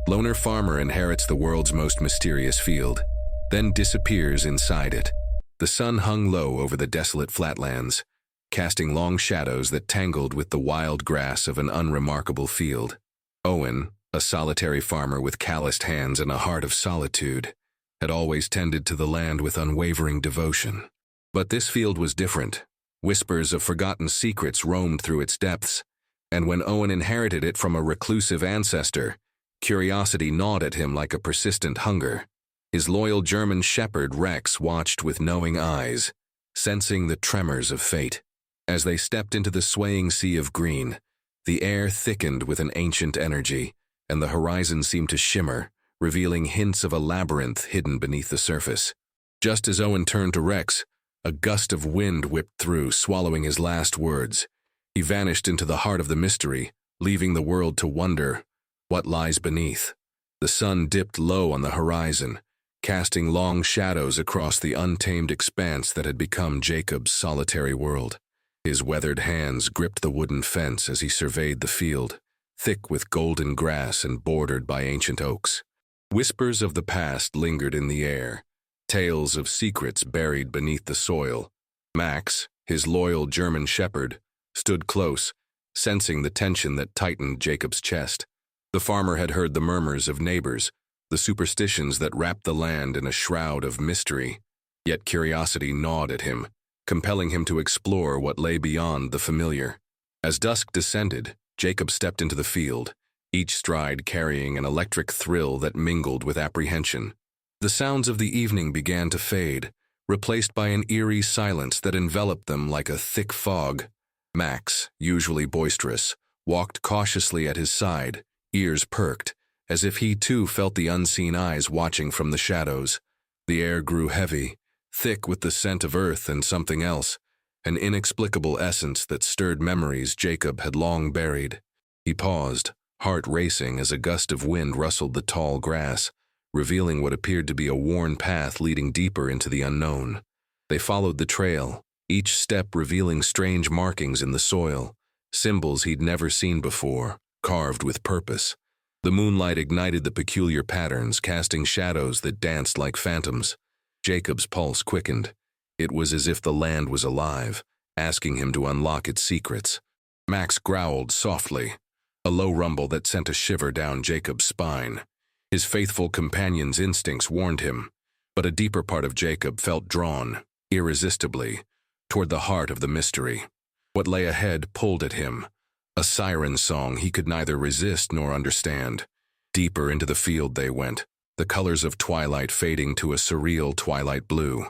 Loner farmer inherits the world's most mysterious field, then disappears inside it. The sun hung low over the desolate flatlands, casting long shadows that tangled with the wild grass of an unremarkable field. Owen, a solitary farmer with calloused hands and a heart of solitude, had always tended to the land with unwavering devotion. But this field was different. Whispers of forgotten secrets roamed through its depths, and when Owen inherited it from a reclusive ancestor, curiosity gnawed at him like a persistent hunger. His loyal German shepherd Rex watched with knowing eyes, sensing the tremors of fate. As they stepped into the swaying sea of green, the air thickened with an ancient energy, and the horizon seemed to shimmer, revealing hints of a labyrinth hidden beneath the surface. Just as Owen turned to Rex, a gust of wind whipped through, swallowing his last words. He vanished into the heart of the mystery, leaving the world to wonder what lies beneath. The sun dipped low on the horizon, casting long shadows across the untamed expanse that had become Jacob's solitary world. His weathered hands gripped the wooden fence as he surveyed the field, thick with golden grass and bordered by ancient oaks. Whispers of the past lingered in the air, tales of secrets buried beneath the soil. Max, his loyal German shepherd, stood close, sensing the tension that tightened Jacob's chest. The farmer had heard the murmurs of neighbors, the superstitions that wrapped the land in a shroud of mystery. Yet curiosity gnawed at him, compelling him to explore what lay beyond the familiar. As dusk descended, Jacob stepped into the field, each stride carrying an electric thrill that mingled with apprehension. The sounds of the evening began to fade, replaced by an eerie silence that enveloped them like a thick fog. Max, usually boisterous, walked cautiously at his side, ears perked, as if he too felt the unseen eyes watching from the shadows. The air grew heavy, thick with the scent of earth and something else, an inexplicable essence that stirred memories Jacob had long buried. He paused, heart racing as a gust of wind rustled the tall grass, revealing what appeared to be a worn path leading deeper into the unknown. They followed the trail, each step revealing strange markings in the soil, symbols he'd never seen before, carved with purpose. The moonlight ignited the peculiar patterns, casting shadows that danced like phantoms. Jacob's pulse quickened. It was as if the land was alive, asking him to unlock its secrets. Max growled softly, a low rumble that sent a shiver down Jacob's spine. His faithful companion's instincts warned him, but a deeper part of Jacob felt drawn, irresistibly, toward the heart of the mystery. What lay ahead pulled at him, a siren song he could neither resist nor understand. Deeper into the field they went, the colors of twilight fading to a surreal twilight blue.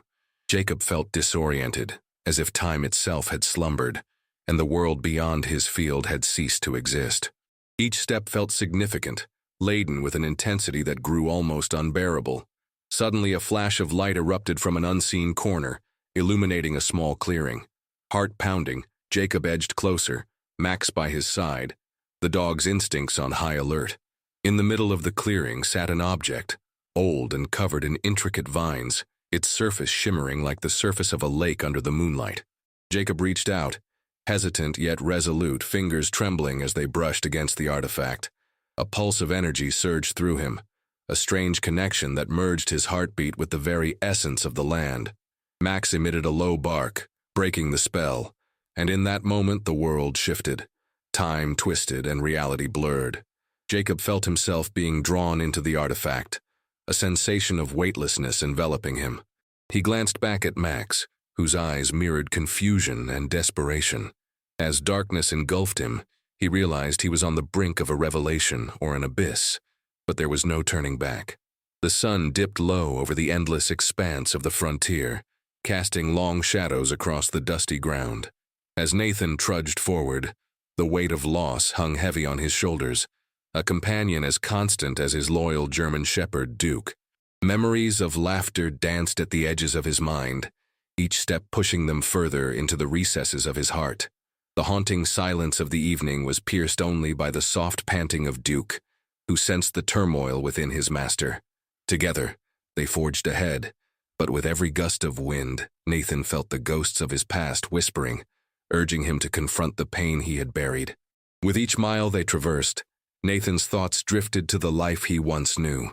Jacob felt disoriented, as if time itself had slumbered, and the world beyond his field had ceased to exist. Each step felt significant, laden with an intensity that grew almost unbearable. Suddenly a flash of light erupted from an unseen corner, illuminating a small clearing. Heart pounding, Jacob edged closer, Max by his side, the dog's instincts on high alert. In the middle of the clearing sat an object, old and covered in intricate vines, its surface shimmering like the surface of a lake under the moonlight. Jacob reached out, hesitant yet resolute, fingers trembling as they brushed against the artifact. A pulse of energy surged through him, a strange connection that merged his heartbeat with the very essence of the land. Max emitted a low bark, breaking the spell, and in that moment the world shifted. Time twisted and reality blurred. Jacob felt himself being drawn into the artifact, a sensation of weightlessness enveloping him. He glanced back at Max, whose eyes mirrored confusion and desperation. As darkness engulfed him, he realized he was on the brink of a revelation or an abyss, but there was no turning back. The sun dipped low over the endless expanse of the frontier, casting long shadows across the dusty ground. As Nathan trudged forward, the weight of loss hung heavy on his shoulders, a companion as constant as his loyal German shepherd, Duke. Memories of laughter danced at the edges of his mind, each step pushing them further into the recesses of his heart. The haunting silence of the evening was pierced only by the soft panting of Duke, who sensed the turmoil within his master. Together, they forged ahead, but with every gust of wind, Nathan felt the ghosts of his past whispering, urging him to confront the pain he had buried. With each mile they traversed, Nathan's thoughts drifted to the life he once knew,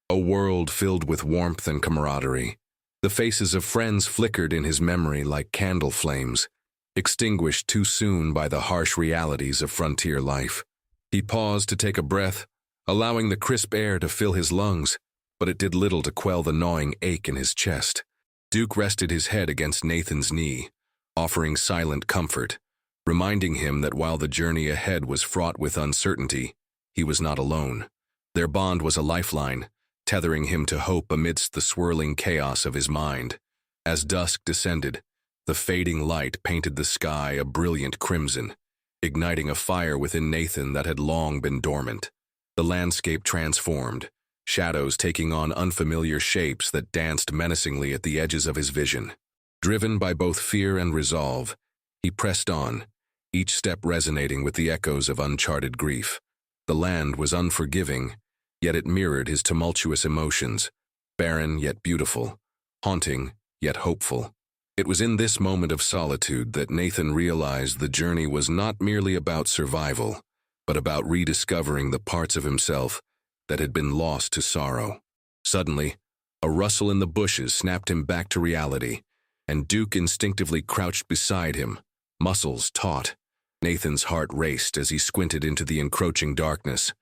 a world filled with warmth and camaraderie. The faces of friends flickered in his memory like candle flames, extinguished too soon by the harsh realities of frontier life. He paused to take a breath, allowing the crisp air to fill his lungs, but it did little to quell the gnawing ache in his chest. Duke rested his head against Nathan's knee, offering silent comfort, reminding him that while the journey ahead was fraught with uncertainty, he was not alone. Their bond was a lifeline, tethering him to hope amidst the swirling chaos of his mind. As dusk descended, the fading light painted the sky a brilliant crimson, igniting a fire within Nathan that had long been dormant. The landscape transformed, shadows taking on unfamiliar shapes that danced menacingly at the edges of his vision. Driven by both fear and resolve, he pressed on, each step resonating with the echoes of uncharted grief. The land was unforgiving, yet it mirrored his tumultuous emotions, barren yet beautiful, haunting yet hopeful. It was in this moment of solitude that Nathan realized the journey was not merely about survival, but about rediscovering the parts of himself that had been lost to sorrow. Suddenly, a rustle in the bushes snapped him back to reality, and Duke instinctively crouched beside him, muscles taut. Nathan's heart raced as he squinted into the encroaching darkness,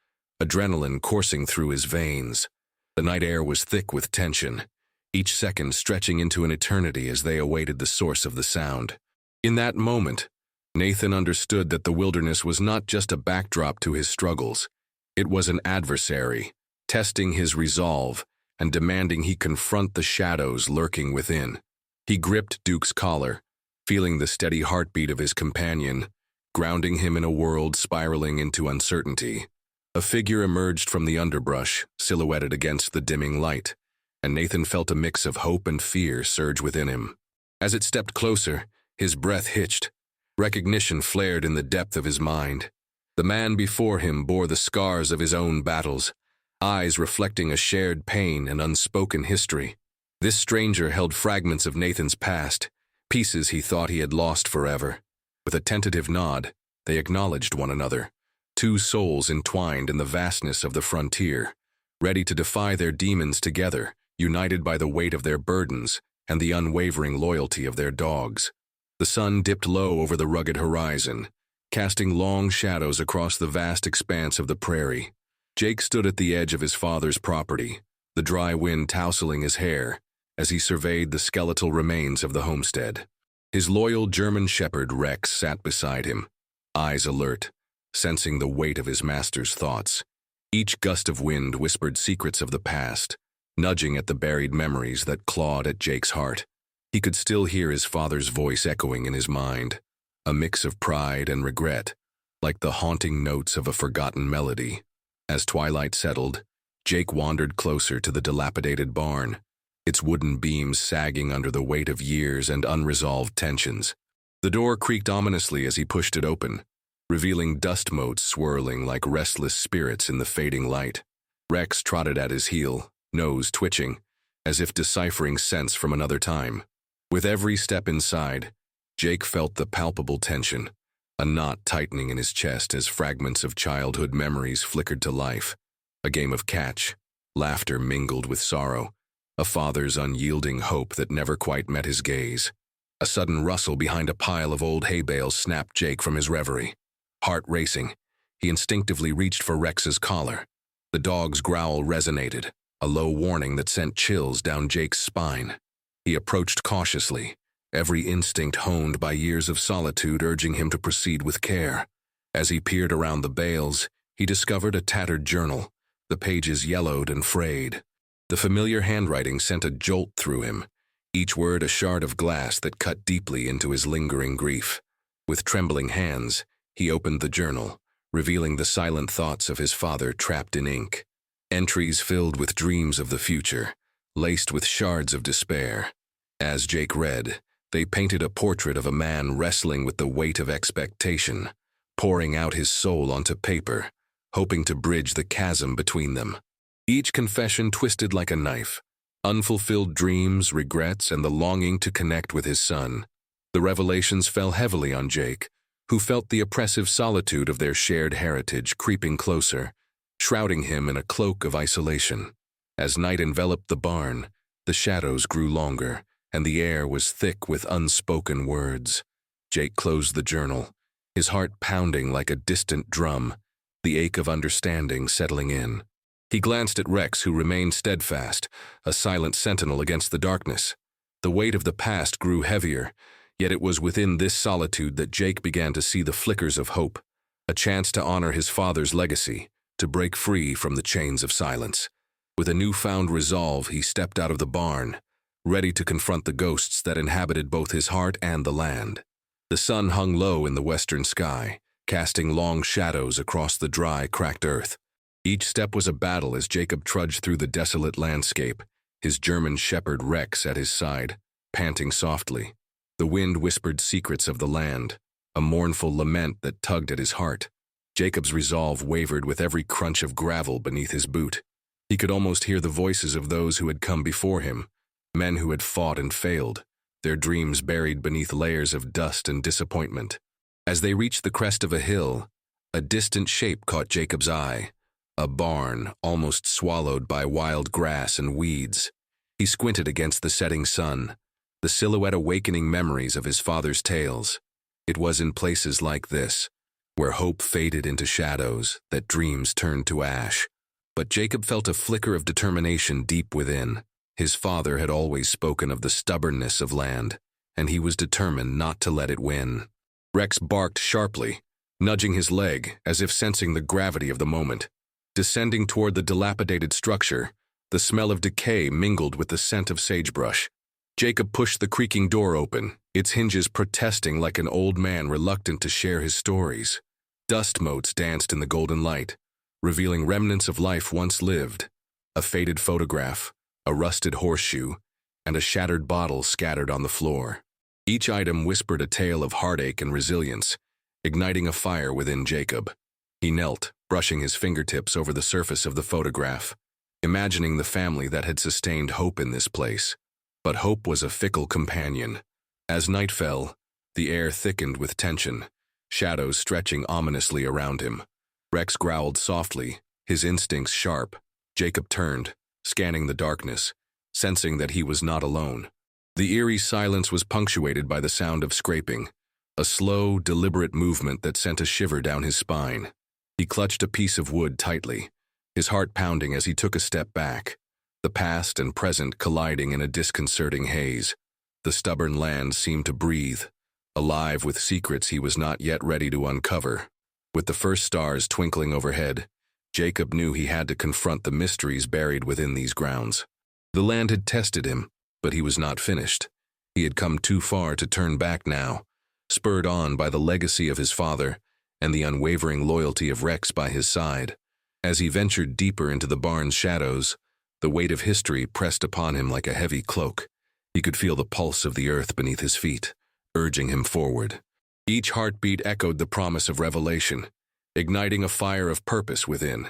adrenaline coursing through his veins. The night air was thick with tension, each second stretching into an eternity as they awaited the source of the sound. In that moment, Nathan understood that the wilderness was not just a backdrop to his struggles. It was an adversary, testing his resolve and demanding he confront the shadows lurking within. He gripped Duke's collar, feeling the steady heartbeat of his companion, grounding him in a world spiraling into uncertainty. A figure emerged from the underbrush, silhouetted against the dimming light, and Nathan felt a mix of hope and fear surge within him. As it stepped closer, his breath hitched. Recognition flared in the depth of his mind. The man before him bore the scars of his own battles, eyes reflecting a shared pain and unspoken history. This stranger held fragments of Nathan's past, pieces he thought he had lost forever. With a tentative nod, they acknowledged one another, two souls entwined in the vastness of the frontier, ready to defy their demons together, united by the weight of their burdens and the unwavering loyalty of their dogs. The sun dipped low over the rugged horizon, casting long shadows across the vast expanse of the prairie. Jake stood at the edge of his father's property, the dry wind tousling his hair as he surveyed the skeletal remains of the homestead. His loyal German shepherd Rex sat beside him, eyes alert, sensing the weight of his master's thoughts. Each gust of wind whispered secrets of the past, nudging at the buried memories that clawed at Jake's heart. He could still hear his father's voice echoing in his mind, a mix of pride and regret, like the haunting notes of a forgotten melody. As twilight settled, Jake wandered closer to the dilapidated barn, its wooden beams sagging under the weight of years and unresolved tensions. The door creaked ominously as he pushed it open, revealing dust motes swirling like restless spirits in the fading light. Rex trotted at his heel, nose twitching, as if deciphering scents from another time. With every step inside, Jake felt the palpable tension, a knot tightening in his chest as fragments of childhood memories flickered to life. A game of catch, laughter mingled with sorrow, a father's unyielding hope that never quite met his gaze. A sudden rustle behind a pile of old hay bales snapped Jake from his reverie. Heart racing, he instinctively reached for Rex's collar. The dog's growl resonated, a low warning that sent chills down Jake's spine. He approached cautiously, every instinct honed by years of solitude urging him to proceed with care. As he peered around the bales, he discovered a tattered journal, the pages yellowed and frayed. The familiar handwriting sent a jolt through him, each word a shard of glass that cut deeply into his lingering grief. With trembling hands, he opened the journal, revealing the silent thoughts of his father trapped in ink. Entries filled with dreams of the future, laced with shards of despair. As Jake read, they painted a portrait of a man wrestling with the weight of expectation, pouring out his soul onto paper, hoping to bridge the chasm between them. Each confession twisted like a knife, unfulfilled dreams, regrets, and the longing to connect with his son. The revelations fell heavily on Jake, who felt the oppressive solitude of their shared heritage creeping closer, shrouding him in a cloak of isolation. As night enveloped the barn, the shadows grew longer, and the air was thick with unspoken words. Jake closed the journal, his heart pounding like a distant drum, the ache of understanding settling in. He glanced at Rex, who remained steadfast, a silent sentinel against the darkness. The weight of the past grew heavier, yet it was within this solitude that Jake began to see the flickers of hope, a chance to honor his father's legacy, to break free from the chains of silence. With a newfound resolve, he stepped out of the barn, ready to confront the ghosts that inhabited both his heart and the land. The sun hung low in the western sky, casting long shadows across the dry, cracked earth. Each step was a battle as Jacob trudged through the desolate landscape, his German shepherd Rex at his side, panting softly. The wind whispered secrets of the land, a mournful lament that tugged at his heart. Jacob's resolve wavered with every crunch of gravel beneath his boot. He could almost hear the voices of those who had come before him, men who had fought and failed, their dreams buried beneath layers of dust and disappointment. As they reached the crest of a hill, a distant shape caught Jacob's eye, a barn almost swallowed by wild grass and weeds. He squinted against the setting sun, the silhouette awakening memories of his father's tales. It was in places like this, where hope faded into shadows, that dreams turned to ash. But Jacob felt a flicker of determination deep within. His father had always spoken of the stubbornness of land, and he was determined not to let it win. Rex barked sharply, nudging his leg as if sensing the gravity of the moment. Descending toward the dilapidated structure, the smell of decay mingled with the scent of sagebrush. Jacob pushed the creaking door open, its hinges protesting like an old man reluctant to share his stories. Dust motes danced in the golden light, revealing remnants of life once lived. A faded photograph, a rusted horseshoe, and a shattered bottle scattered on the floor. Each item whispered a tale of heartache and resilience, igniting a fire within Jacob. He knelt, brushing his fingertips over the surface of the photograph, imagining the family that had sustained hope in this place. But hope was a fickle companion. As night fell, the air thickened with tension, shadows stretching ominously around him. Rex growled softly, his instincts sharp. Jacob turned, scanning the darkness, sensing that he was not alone. The eerie silence was punctuated by the sound of scraping, a slow, deliberate movement that sent a shiver down his spine. He clutched a piece of wood tightly, his heart pounding as he took a step back, the past and present colliding in a disconcerting haze. The stubborn land seemed to breathe, alive with secrets he was not yet ready to uncover. With the first stars twinkling overhead, Jacob knew he had to confront the mysteries buried within these grounds. The land had tested him, but he was not finished. He had come too far to turn back now, spurred on by the legacy of his father and the unwavering loyalty of Rex by his side. As he ventured deeper into the barn's shadows, the weight of history pressed upon him like a heavy cloak. He could feel the pulse of the earth beneath his feet, urging him forward. Each heartbeat echoed the promise of revelation, igniting a fire of purpose within,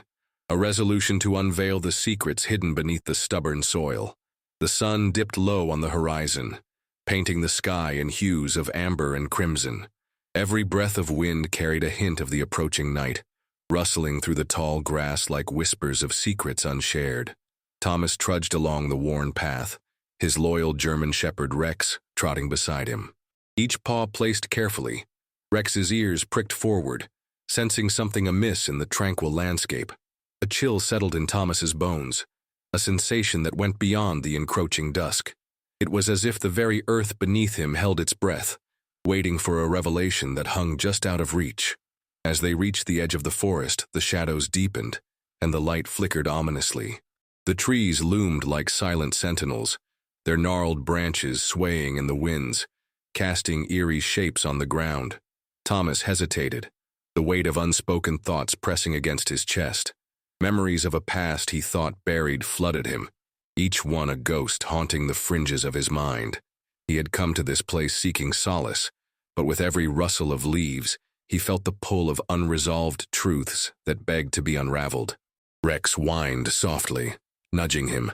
a resolution to unveil the secrets hidden beneath the stubborn soil. The sun dipped low on the horizon, painting the sky in hues of amber and crimson. Every breath of wind carried a hint of the approaching night, rustling through the tall grass like whispers of secrets unshared. Thomas trudged along the worn path, his loyal German shepherd Rex trotting beside him. Each paw placed carefully, Rex's ears pricked forward, sensing something amiss in the tranquil landscape. A chill settled in Thomas's bones, a sensation that went beyond the encroaching dusk. It was as if the very earth beneath him held its breath, waiting for a revelation that hung just out of reach. As they reached the edge of the forest, the shadows deepened, and the light flickered ominously. The trees loomed like silent sentinels, their gnarled branches swaying in the winds, casting eerie shapes on the ground. Thomas hesitated, the weight of unspoken thoughts pressing against his chest. Memories of a past he thought buried flooded him, each one a ghost haunting the fringes of his mind. He had come to this place seeking solace, but with every rustle of leaves, he felt the pull of unresolved truths that begged to be unraveled. Rex whined softly, nudging him,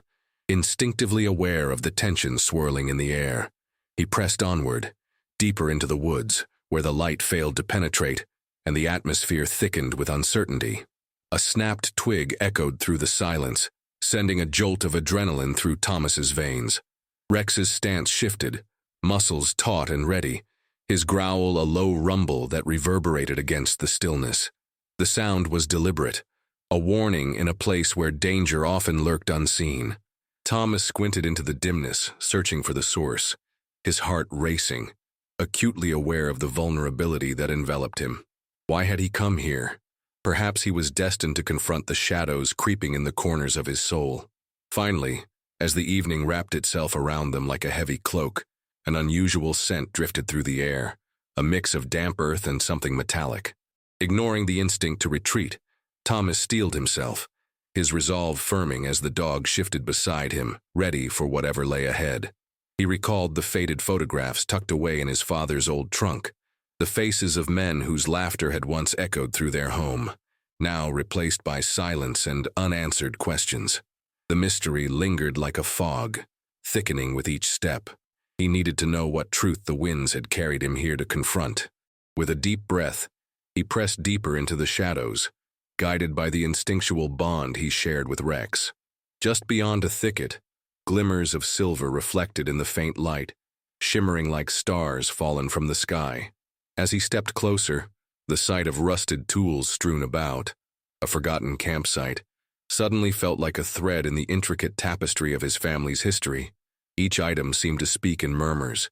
instinctively aware of the tension swirling in the air. He pressed onward, deeper into the woods, where the light failed to penetrate, and the atmosphere thickened with uncertainty. A snapped twig echoed through the silence, sending a jolt of adrenaline through Thomas's veins. Rex's stance shifted, muscles taut and ready, his growl a low rumble that reverberated against the stillness. The sound was deliberate, a warning in a place where danger often lurked unseen. Thomas squinted into the dimness, searching for the source, his heart racing, acutely aware of the vulnerability that enveloped him. Why had he come here? Perhaps he was destined to confront the shadows creeping in the corners of his soul. Finally, as the evening wrapped itself around them like a heavy cloak, an unusual scent drifted through the air, a mix of damp earth and something metallic. Ignoring the instinct to retreat, Thomas steeled himself, his resolve firming as the dog shifted beside him, ready for whatever lay ahead. He recalled the faded photographs tucked away in his father's old trunk, the faces of men whose laughter had once echoed through their home, now replaced by silence and unanswered questions. The mystery lingered like a fog, thickening with each step. He needed to know what truth the winds had carried him here to confront. With a deep breath, he pressed deeper into the shadows, guided by the instinctual bond he shared with Rex. Just beyond a thicket, glimmers of silver reflected in the faint light, shimmering like stars fallen from the sky. As he stepped closer, the sight of rusted tools strewn about, a forgotten campsite, suddenly felt like a thread in the intricate tapestry of his family's history. Each item seemed to speak in murmurs,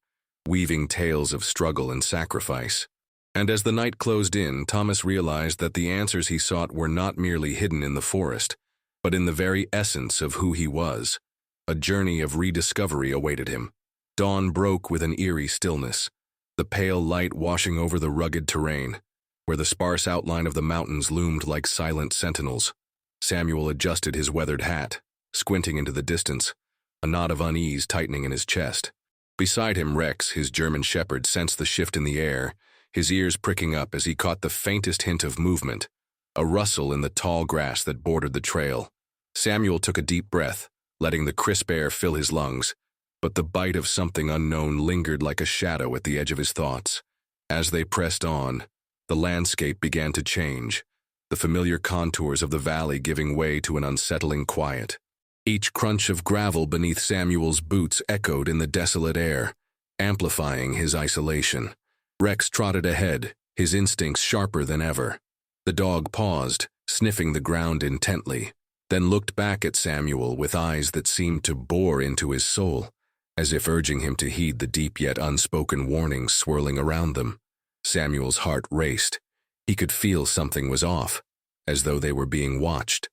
weaving tales of struggle and sacrifice. And as the night closed in, Thomas realized that the answers he sought were not merely hidden in the forest, but in the very essence of who he was. A journey of rediscovery awaited him. Dawn broke with an eerie stillness, the pale light washing over the rugged terrain, where the sparse outline of the mountains loomed like silent sentinels. Samuel adjusted his weathered hat, squinting into the distance, a knot of unease tightening in his chest. Beside him, Rex, his German shepherd, sensed the shift in the air, his ears pricking up as he caught the faintest hint of movement, a rustle in the tall grass that bordered the trail. Samuel took a deep breath, letting the crisp air fill his lungs, but the bite of something unknown lingered like a shadow at the edge of his thoughts. As they pressed on, the landscape began to change, the familiar contours of the valley giving way to an unsettling quiet. Each crunch of gravel beneath Samuel's boots echoed in the desolate air, amplifying his isolation. Rex trotted ahead, his instincts sharper than ever. The dog paused, sniffing the ground intently, then looked back at Samuel with eyes that seemed to bore into his soul, as if urging him to heed the deep yet unspoken warnings swirling around them. Samuel's heart raced. He could feel something was off, as though they were being watched.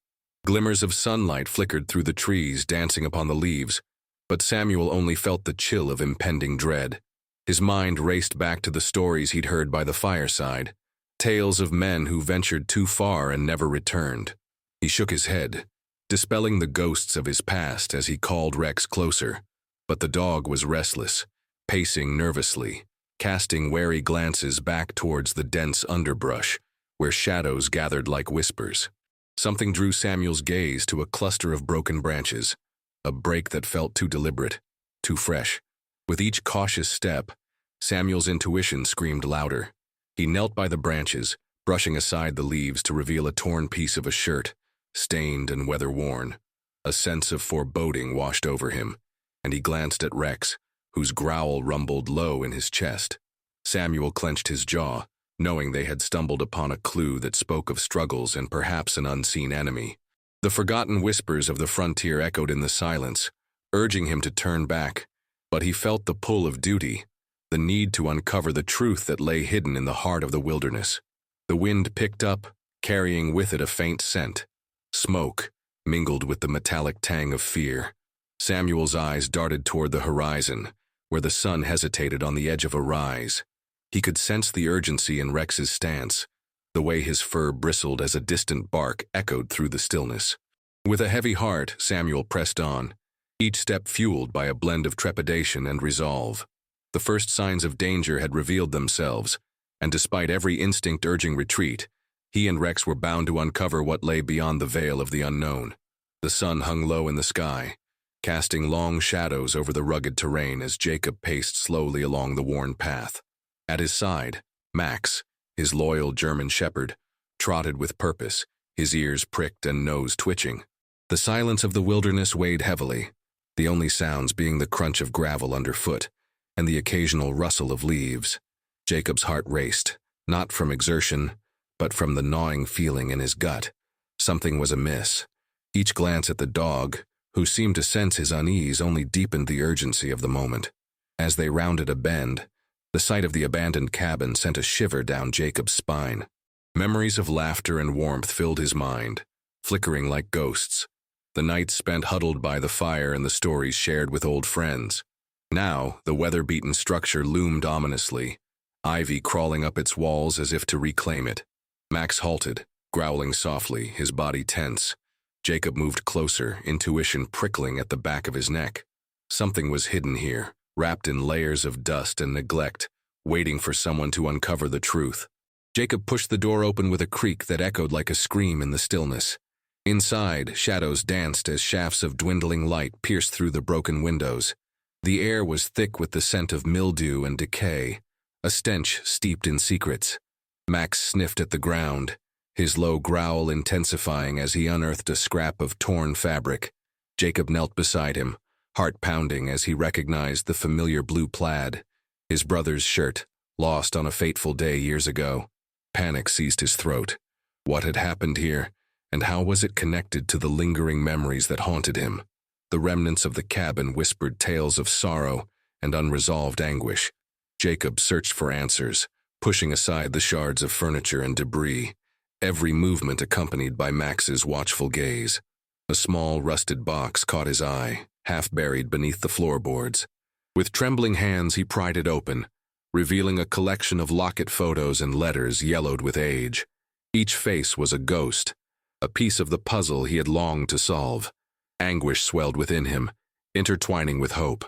Glimmers of sunlight flickered through the trees, dancing upon the leaves, but Samuel only felt the chill of impending dread. His mind raced back to the stories he'd heard by the fireside, tales of men who ventured too far and never returned. He shook his head, dispelling the ghosts of his past as he called Rex closer, but the dog was restless, pacing nervously, casting wary glances back towards the dense underbrush, where shadows gathered like whispers. Something drew Samuel's gaze to a cluster of broken branches, a break that felt too deliberate, too fresh. With each cautious step, Samuel's intuition screamed louder. He knelt by the branches, brushing aside the leaves to reveal a torn piece of a shirt, stained and weather-worn. A sense of foreboding washed over him, and he glanced at Rex, whose growl rumbled low in his chest. Samuel clenched his jaw, knowing they had stumbled upon a clue that spoke of struggles and perhaps an unseen enemy. The forgotten whispers of the frontier echoed in the silence, urging him to turn back, but he felt the pull of duty, the need to uncover the truth that lay hidden in the heart of the wilderness. The wind picked up, carrying with it a faint scent, smoke, mingled with the metallic tang of fear. Samuel's eyes darted toward the horizon, where the sun hesitated on the edge of a rise. He could sense the urgency in Rex's stance, the way his fur bristled as a distant bark echoed through the stillness. With a heavy heart, Samuel pressed on, each step fueled by a blend of trepidation and resolve. The first signs of danger had revealed themselves, and despite every instinct urging retreat, he and Rex were bound to uncover what lay beyond the veil of the unknown. The sun hung low in the sky, casting long shadows over the rugged terrain as Jacob paced slowly along the worn path. At his side, Max, his loyal German shepherd, trotted with purpose, his ears pricked and nose twitching. The silence of the wilderness weighed heavily, the only sounds being the crunch of gravel underfoot and the occasional rustle of leaves. Jacob's heart raced, not from exertion, but from the gnawing feeling in his gut. Something was amiss. Each glance at the dog, who seemed to sense his unease, only deepened the urgency of the moment. As they rounded a bend, the sight of the abandoned cabin sent a shiver down Jacob's spine. Memories of laughter and warmth filled his mind, flickering like ghosts. The nights spent huddled by the fire and the stories shared with old friends. Now, the weather-beaten structure loomed ominously, ivy crawling up its walls as if to reclaim it. Max halted, growling softly, his body tense. Jacob moved closer, intuition prickling at the back of his neck. Something was hidden here, wrapped in layers of dust and neglect, waiting for someone to uncover the truth. Jacob pushed the door open with a creak that echoed like a scream in the stillness. Inside, shadows danced as shafts of dwindling light pierced through the broken windows. The air was thick with the scent of mildew and decay, a stench steeped in secrets. Max sniffed at the ground, his low growl intensifying as he unearthed a scrap of torn fabric. Jacob knelt beside him, heart pounding as he recognized the familiar blue plaid, his brother's shirt, lost on a fateful day years ago. Panic seized his throat. What had happened here, and how was it connected to the lingering memories that haunted him? The remnants of the cabin whispered tales of sorrow and unresolved anguish. Jacob searched for answers, pushing aside the shards of furniture and debris, every movement accompanied by Max's watchful gaze. A small, rusted box caught his eye, half buried beneath the floorboards. With trembling hands, he pried it open, revealing a collection of locket photos and letters yellowed with age. Each face was a ghost, a piece of the puzzle he had longed to solve. Anguish swelled within him, intertwining with hope.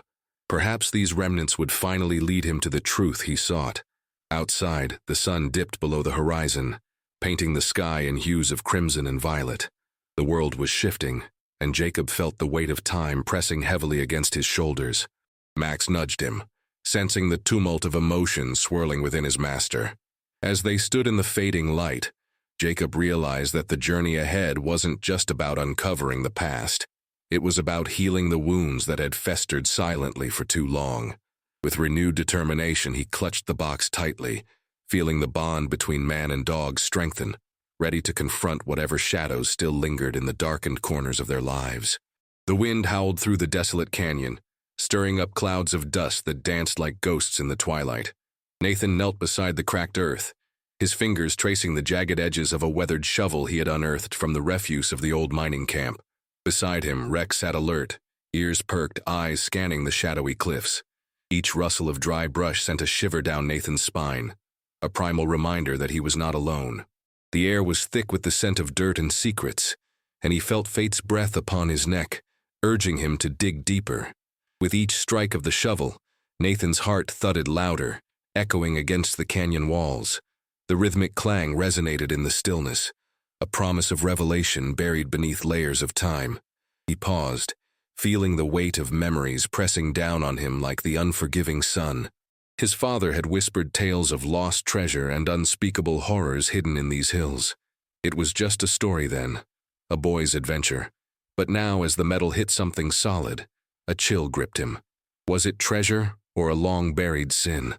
Perhaps these remnants would finally lead him to the truth he sought. Outside, the sun dipped below the horizon, painting the sky in hues of crimson and violet. The world was shifting, and Jacob felt the weight of time pressing heavily against his shoulders. Max nudged him, sensing the tumult of emotion swirling within his master. As they stood in the fading light, Jacob realized that the journey ahead wasn't just about uncovering the past. It was about healing the wounds that had festered silently for too long. With renewed determination, he clutched the box tightly, feeling the bond between man and dog strengthen, ready to confront whatever shadows still lingered in the darkened corners of their lives. The wind howled through the desolate canyon, stirring up clouds of dust that danced like ghosts in the twilight. Nathan knelt beside the cracked earth, his fingers tracing the jagged edges of a weathered shovel he had unearthed from the refuse of the old mining camp. Beside him, Rex sat alert, ears perked, eyes scanning the shadowy cliffs. Each rustle of dry brush sent a shiver down Nathan's spine, a primal reminder that he was not alone. The air was thick with the scent of dirt and secrets, and he felt fate's breath upon his neck, urging him to dig deeper. With each strike of the shovel, Nathan's heart thudded louder, echoing against the canyon walls. The rhythmic clang resonated in the stillness, a promise of revelation buried beneath layers of time. He paused, feeling the weight of memories pressing down on him like the unforgiving sun. His father had whispered tales of lost treasure and unspeakable horrors hidden in these hills. It was just a story then, a boy's adventure. But now, as the metal hit something solid, a chill gripped him. Was it treasure or a long-buried sin?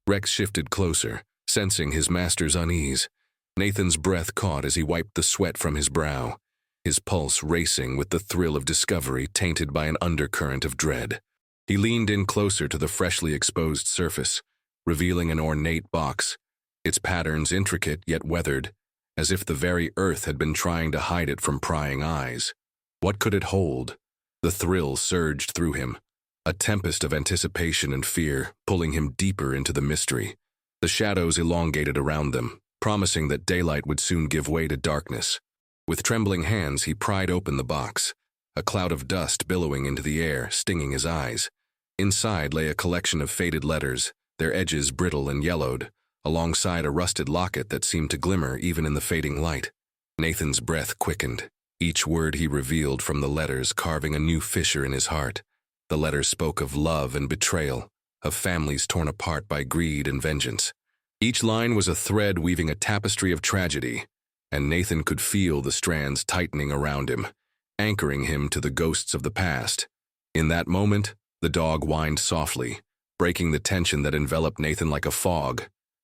Rex shifted closer, sensing his master's unease. Nathan's breath caught as he wiped the sweat from his brow, his pulse racing with the thrill of discovery tainted by an undercurrent of dread. He leaned in closer to the freshly exposed surface, revealing an ornate box, its patterns intricate yet weathered, as if the very earth had been trying to hide it from prying eyes. What could it hold? The thrill surged through him, a tempest of anticipation and fear pulling him deeper into the mystery. The shadows elongated around them, promising that daylight would soon give way to darkness. With trembling hands, he pried open the box, a cloud of dust billowing into the air, stinging his eyes. Inside lay a collection of faded letters, their edges brittle and yellowed, alongside a rusted locket that seemed to glimmer even in the fading light. Nathan's breath quickened, each word he revealed from the letters carving a new fissure in his heart. The letters spoke of love and betrayal, of families torn apart by greed and vengeance. Each line was a thread weaving a tapestry of tragedy. and Nathan could feel the strands tightening around him, anchoring him to the ghosts of the past. In that moment, the dog whined softly, breaking the tension that enveloped Nathan like a fog.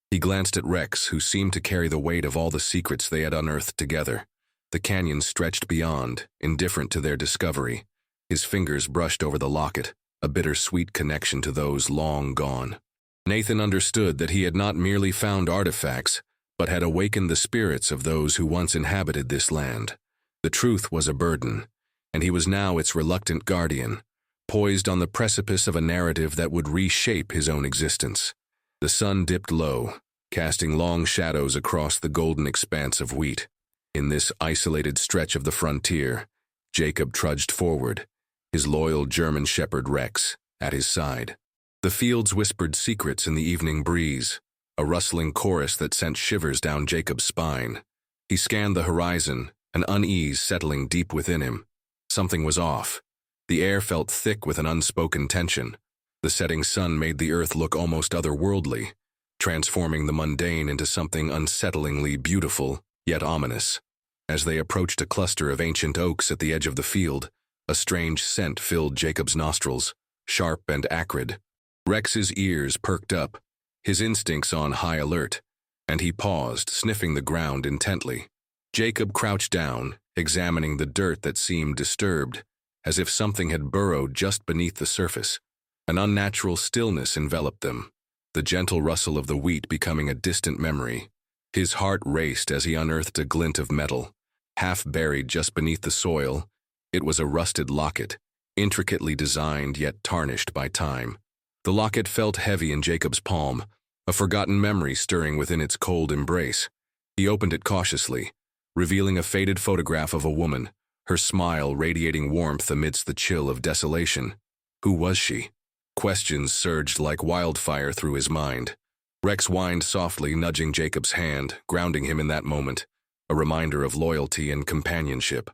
He glanced at Rex, who seemed to carry the weight of all the secrets they had unearthed together. The canyon stretched beyond, indifferent to their discovery. His fingers brushed over the locket, a bittersweet connection to those long gone. Nathan understood that he had not merely found artifacts, but had awakened the spirits of those who once inhabited this land. The truth was a burden, and he was now its reluctant guardian, poised on the precipice of a narrative that would reshape his own existence. The sun dipped low, casting long shadows across the golden expanse of wheat. In this isolated stretch of the frontier, Jacob trudged forward, his loyal German shepherd Rex at his side. The fields whispered secrets in the evening breeze, a rustling chorus that sent shivers down Jacob's spine. He scanned the horizon, an unease settling deep within him. Something was off. The air felt thick with an unspoken tension. The setting sun made the earth look almost otherworldly, transforming the mundane into something unsettlingly beautiful, yet ominous. As they approached a cluster of ancient oaks at the edge of the field, a strange scent filled Jacob's nostrils, sharp and acrid. Rex's ears perked up, his instincts on high alert, and he paused, sniffing the ground intently. Jacob crouched down, examining the dirt that seemed disturbed, as if something had burrowed just beneath the surface. An unnatural stillness enveloped them, the gentle rustle of the wheat becoming a distant memory. His heart raced as he unearthed a glint of metal, half buried just beneath the soil. It was a rusted locket, intricately designed yet tarnished by time. The locket felt heavy in Jacob's palm, a forgotten memory stirring within its cold embrace. He opened it cautiously, revealing a faded photograph of a woman, her smile radiating warmth amidst the chill of desolation. Who was she? Questions surged like wildfire through his mind. Rex whined softly, nudging Jacob's hand, grounding him in that moment, a reminder of loyalty and companionship.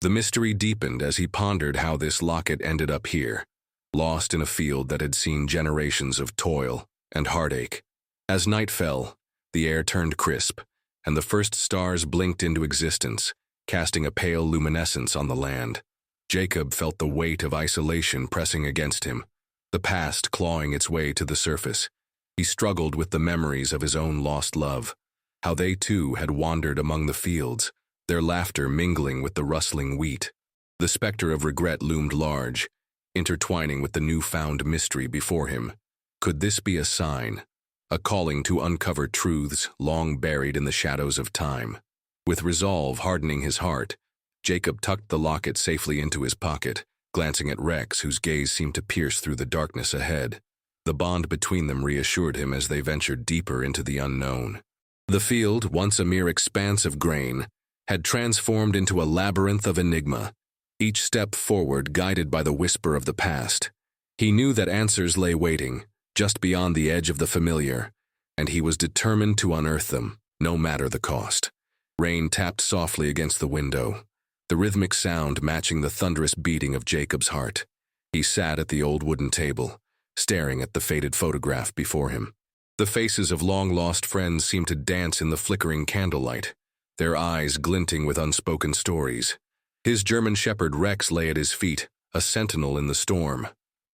The mystery deepened as he pondered how this locket ended up here, lost in a field that had seen generations of toil and heartache. As night fell, the air turned crisp, and the first stars blinked into existence, casting a pale luminescence on the land. Jacob felt the weight of isolation pressing against him, the past clawing its way to the surface. He struggled with the memories of his own lost love, how they too had wandered among the fields, their laughter mingling with the rustling wheat. The specter of regret loomed large, intertwining with the newfound mystery before him. Could this be a sign, a calling to uncover truths long buried in the shadows of time? With resolve hardening his heart, Jacob tucked the locket safely into his pocket, glancing at Rex, whose gaze seemed to pierce through the darkness ahead. The bond between them reassured him as they ventured deeper into the unknown. The field, once a mere expanse of grain, had transformed into a labyrinth of enigma, each step forward guided by the whisper of the past. He knew that answers lay waiting, just beyond the edge of the familiar, and he was determined to unearth them, no matter the cost. Rain tapped softly against the window, the rhythmic sound matching the thunderous beating of Jacob's heart. He sat at the old wooden table, staring at the faded photograph before him. The faces of long-lost friends seemed to dance in the flickering candlelight, their eyes glinting with unspoken stories. His German shepherd Rex lay at his feet, a sentinel in the storm.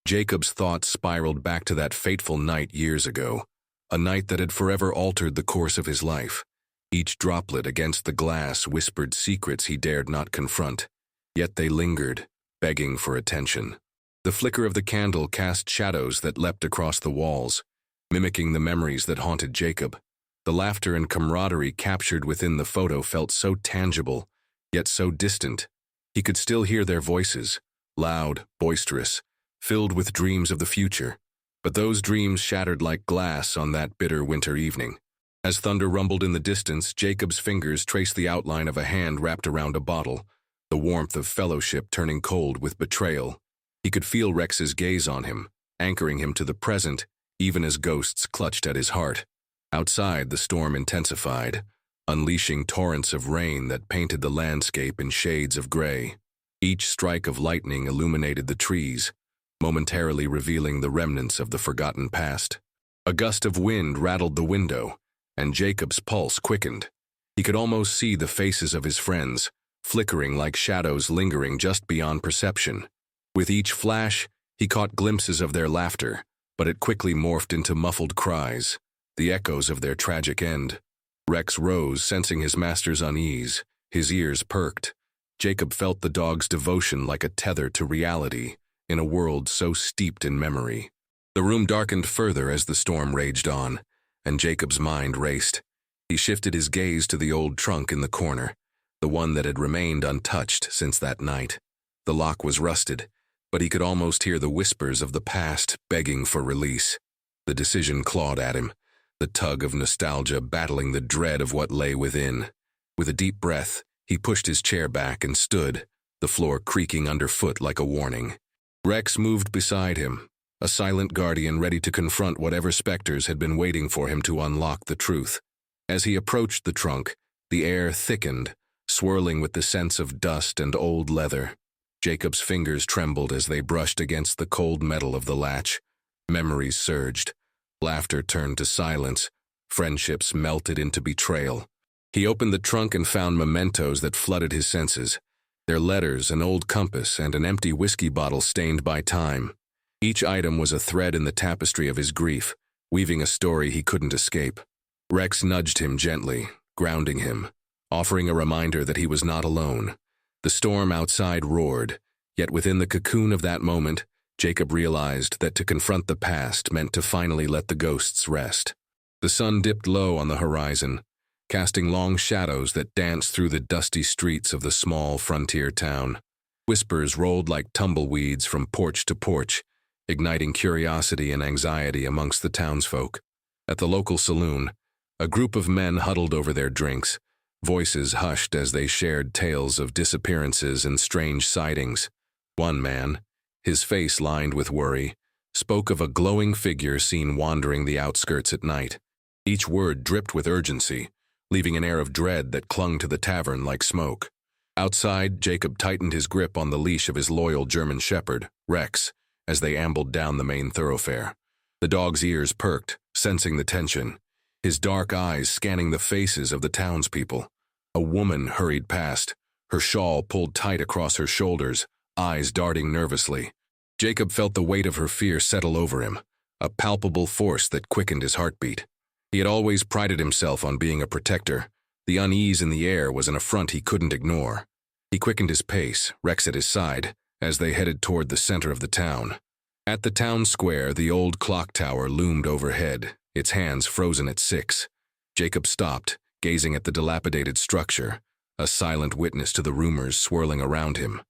Jacob's thoughts spiraled back to that fateful night years ago, a night that had forever altered the course of his life. Each droplet against the glass whispered secrets he dared not confront, yet they lingered, begging for attention. The flicker of the candle cast shadows that leapt across the walls, mimicking the memories that haunted Jacob. The laughter and camaraderie captured within the photo felt so tangible, yet so distant. He could still hear their voices, loud, boisterous, filled with dreams of the future. But those dreams shattered like glass on that bitter winter evening. As thunder rumbled in the distance, Jacob's fingers traced the outline of a hand wrapped around a bottle, the warmth of fellowship turning cold with betrayal. He could feel Rex's gaze on him, anchoring him to the present, even as ghosts clutched at his heart. Outside, the storm intensified, unleashing torrents of rain that painted the landscape in shades of gray. Each strike of lightning illuminated the trees, momentarily revealing the remnants of the forgotten past. A gust of wind rattled the window, and Jacob's pulse quickened. He could almost see the faces of his friends, flickering like shadows lingering just beyond perception. With each flash, he caught glimpses of their laughter, but it quickly morphed into muffled cries, the echoes of their tragic end. Rex rose, sensing his master's unease. His ears perked. Jacob felt the dog's devotion like a tether to reality, in a world so steeped in memory. The room darkened further as the storm raged on, and Jacob's mind raced. He shifted his gaze to the old trunk in the corner, the one that had remained untouched since that night. The lock was rusted, but he could almost hear the whispers of the past begging for release. The decision clawed at him, the tug of nostalgia battling the dread of what lay within. With a deep breath, he pushed his chair back and stood, the floor creaking underfoot like a warning. Rex moved beside him, a silent guardian ready to confront whatever specters had been waiting for him to unlock the truth. As he approached the trunk, the air thickened, swirling with the sense of dust and old leather. Jacob's fingers trembled as they brushed against the cold metal of the latch. Memories surged. Laughter turned to silence. Friendships melted into betrayal. He opened the trunk and found mementos that flooded his senses. Their letters, an old compass, and an empty whiskey bottle stained by time. Each item was a thread in the tapestry of his grief, weaving a story he couldn't escape. Rex nudged him gently, grounding him, offering a reminder that he was not alone. The storm outside roared, yet within the cocoon of that moment, Jacob realized that to confront the past meant to finally let the ghosts rest. The sun dipped low on the horizon, casting long shadows that danced through the dusty streets of the small frontier town. Whispers rolled like tumbleweeds from porch to porch, igniting curiosity and anxiety amongst the townsfolk. At the local saloon, a group of men huddled over their drinks, voices hushed as they shared tales of disappearances and strange sightings. One man, his face lined with worry, spoke of a glowing figure seen wandering the outskirts at night. Each word dripped with urgency, leaving an air of dread that clung to the tavern like smoke. Outside, Jacob tightened his grip on the leash of his loyal German shepherd, Rex, as they ambled down the main thoroughfare. The dog's ears perked, sensing the tension, his dark eyes scanning the faces of the townspeople. A woman hurried past, her shawl pulled tight across her shoulders, eyes darting nervously. Jacob felt the weight of her fear settle over him, a palpable force that quickened his heartbeat. He had always prided himself on being a protector. The unease in the air was an affront he couldn't ignore. He quickened his pace, Rex at his side, as they headed toward the center of the town. At the town square, the old clock tower loomed overhead, its hands frozen at 6. Jacob stopped, gazing at the dilapidated structure, a silent witness to the rumors swirling around him.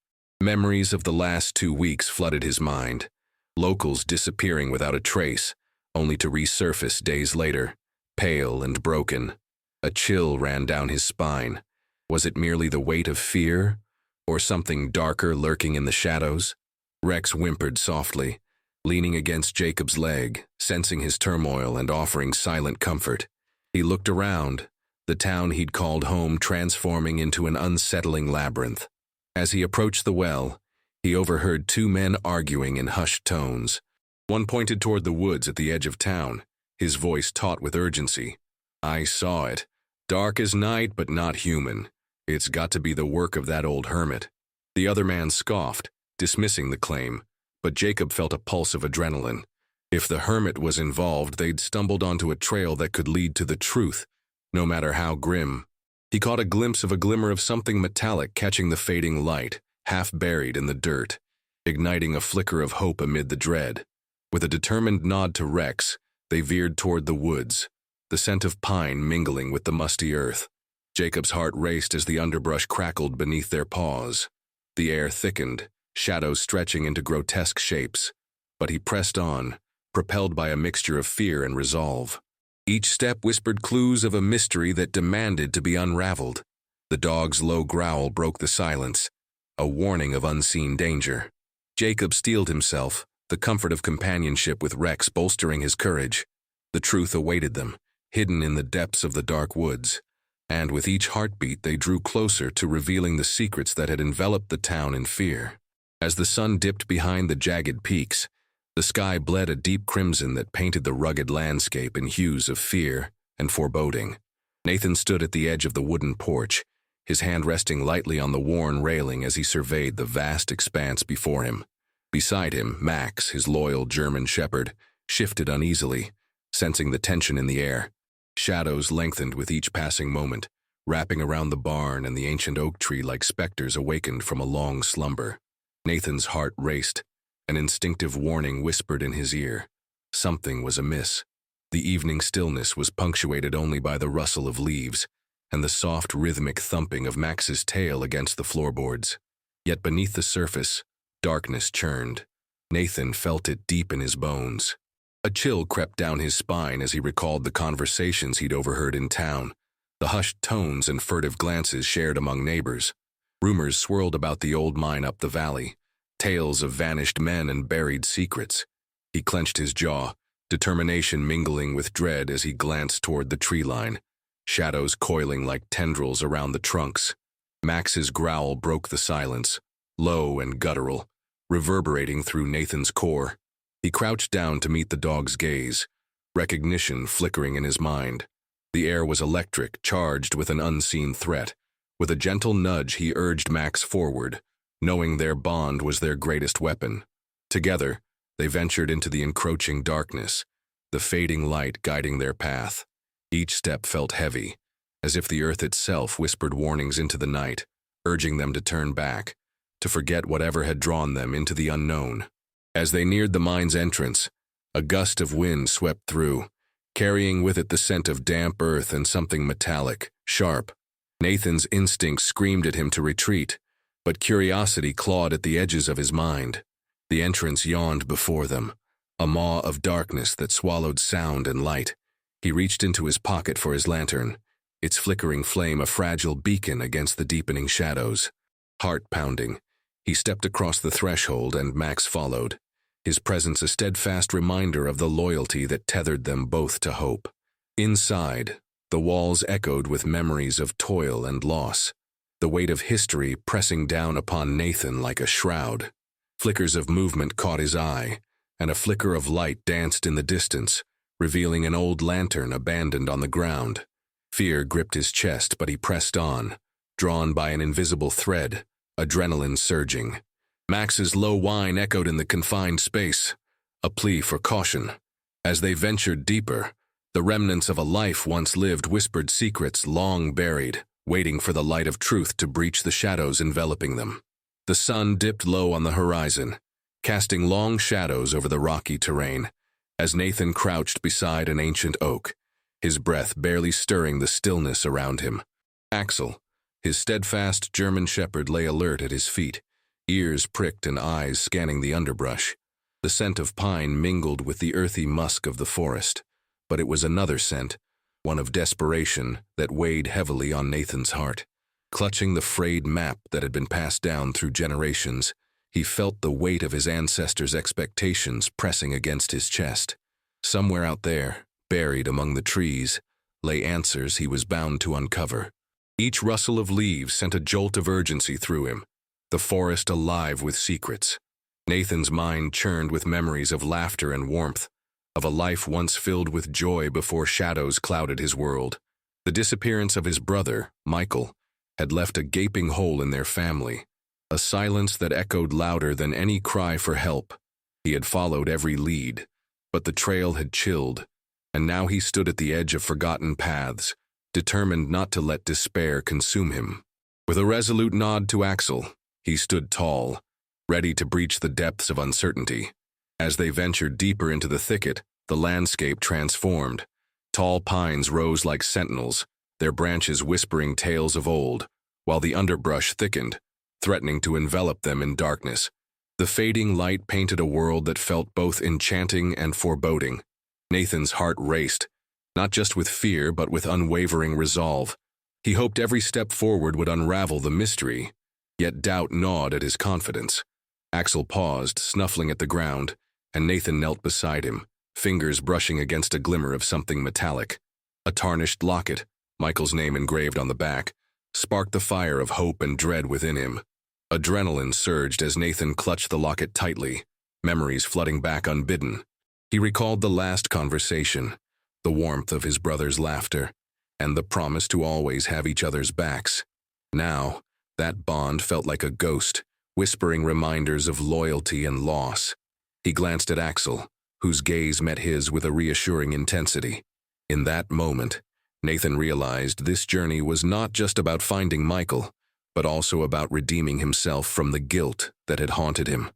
Memories of the last 2 weeks flooded his mind, locals disappearing without a trace, only to resurface days later, pale and broken. A chill ran down his spine. Was it merely the weight of fear, or something darker lurking in the shadows? Rex whimpered softly, leaning against Jacob's leg, sensing his turmoil and offering silent comfort. He looked around, the town he'd called home transforming into an unsettling labyrinth. As he approached the well, he overheard 2 men arguing in hushed tones. One pointed toward the woods at the edge of town, his voice taut with urgency. "I saw it. Dark as night, but not human. It's got to be the work of that old hermit." The other man scoffed, dismissing the claim, but Jacob felt a pulse of adrenaline. If the hermit was involved, they'd stumbled onto a trail that could lead to the truth, no matter how grim. He caught a glimpse of a glimmer of something metallic catching the fading light, half buried in the dirt, igniting a flicker of hope amid the dread. With a determined nod to Rex, they veered toward the woods, the scent of pine mingling with the musty earth. Jacob's heart raced as the underbrush crackled beneath their paws. The air thickened, shadows stretching into grotesque shapes. But he pressed on, propelled by a mixture of fear and resolve. Each step whispered clues of a mystery that demanded to be unraveled. The dog's low growl broke the silence, a warning of unseen danger. Jacob steeled himself, the comfort of companionship with Rex bolstering his courage. The truth awaited them, hidden in the depths of the dark woods, and with each heartbeat they drew closer to revealing the secrets that had enveloped the town in fear. As the sun dipped behind the jagged peaks, the sky bled a deep crimson that painted the rugged landscape in hues of fear and foreboding. Nathan stood at the edge of the wooden porch, his hand resting lightly on the worn railing as he surveyed the vast expanse before him. Beside him, Max, his loyal German shepherd, shifted uneasily, sensing the tension in the air. Shadows lengthened with each passing moment, wrapping around the barn and the ancient oak tree like specters awakened from a long slumber. Nathan's heart raced. An instinctive warning whispered in his ear. Something was amiss. The evening stillness was punctuated only by the rustle of leaves and the soft rhythmic thumping of Max's tail against the floorboards. Yet beneath the surface, darkness churned. Nathan felt it deep in his bones. A chill crept down his spine as he recalled the conversations he'd overheard in town, the hushed tones and furtive glances shared among neighbors. Rumors swirled about the old mine up the valley, tales of vanished men and buried secrets. He clenched his jaw, determination mingling with dread as he glanced toward the tree line, shadows coiling like tendrils around the trunks. Max's growl broke the silence, low and guttural, reverberating through Nathan's core. He crouched down to meet the dog's gaze, recognition flickering in his mind. The air was electric, charged with an unseen threat. With a gentle nudge, he urged Max forward, knowing their bond was their greatest weapon. Together, they ventured into the encroaching darkness, the fading light guiding their path. Each step felt heavy, as if the earth itself whispered warnings into the night, urging them to turn back, to forget whatever had drawn them into the unknown. As they neared the mine's entrance, a gust of wind swept through, carrying with it the scent of damp earth and something metallic, sharp. Nathan's instinct screamed at him to retreat, but curiosity clawed at the edges of his mind. The entrance yawned before them, a maw of darkness that swallowed sound and light. He reached into his pocket for his lantern, its flickering flame a fragile beacon against the deepening shadows. Heart pounding, he stepped across the threshold and Max followed, his presence a steadfast reminder of the loyalty that tethered them both to hope. Inside, the walls echoed with memories of toil and loss, the weight of history pressing down upon Nathan like a shroud. Flickers of movement caught his eye, and a flicker of light danced in the distance, revealing an old lantern abandoned on the ground. Fear gripped his chest, but he pressed on, drawn by an invisible thread, adrenaline surging. Max's low whine echoed in the confined space, a plea for caution. As they ventured deeper, the remnants of a life once lived whispered secrets long buried, waiting for the light of truth to breach the shadows enveloping them. The sun dipped low on the horizon, casting long shadows over the rocky terrain, as Nathan crouched beside an ancient oak, his breath barely stirring the stillness around him. Axel, his steadfast German shepherd, lay alert at his feet, ears pricked and eyes scanning the underbrush. The scent of pine mingled with the earthy musk of the forest, but it was another scent, one of desperation, that weighed heavily on Nathan's heart. Clutching the frayed map that had been passed down through generations, he felt the weight of his ancestors' expectations pressing against his chest. Somewhere out there, buried among the trees, lay answers he was bound to uncover. Each rustle of leaves sent a jolt of urgency through him, the forest alive with secrets. Nathan's mind churned with memories of laughter and warmth, of a life once filled with joy before shadows clouded his world. The disappearance of his brother, Michael, had left a gaping hole in their family, a silence that echoed louder than any cry for help. He had followed every lead, but the trail had chilled, and now he stood at the edge of forgotten paths, determined not to let despair consume him. With a resolute nod to Axel, he stood tall, ready to breach the depths of uncertainty. As they ventured deeper into the thicket, the landscape transformed. Tall pines rose like sentinels, their branches whispering tales of old, while the underbrush thickened, threatening to envelop them in darkness. The fading light painted a world that felt both enchanting and foreboding. Nathan's heart raced, not just with fear but with unwavering resolve. He hoped every step forward would unravel the mystery, yet doubt gnawed at his confidence. Axel paused, snuffling at the ground, and Nathan knelt beside him, fingers brushing against a glimmer of something metallic. A tarnished locket, Michael's name engraved on the back, sparked the fire of hope and dread within him. Adrenaline surged as Nathan clutched the locket tightly, memories flooding back unbidden. He recalled the last conversation, the warmth of his brother's laughter, and the promise to always have each other's backs. Now, that bond felt like a ghost, whispering reminders of loyalty and loss. He glanced at Axel, whose gaze met his with a reassuring intensity. In that moment, Nathan realized this journey was not just about finding Michael, but also about redeeming himself from the guilt that had haunted him.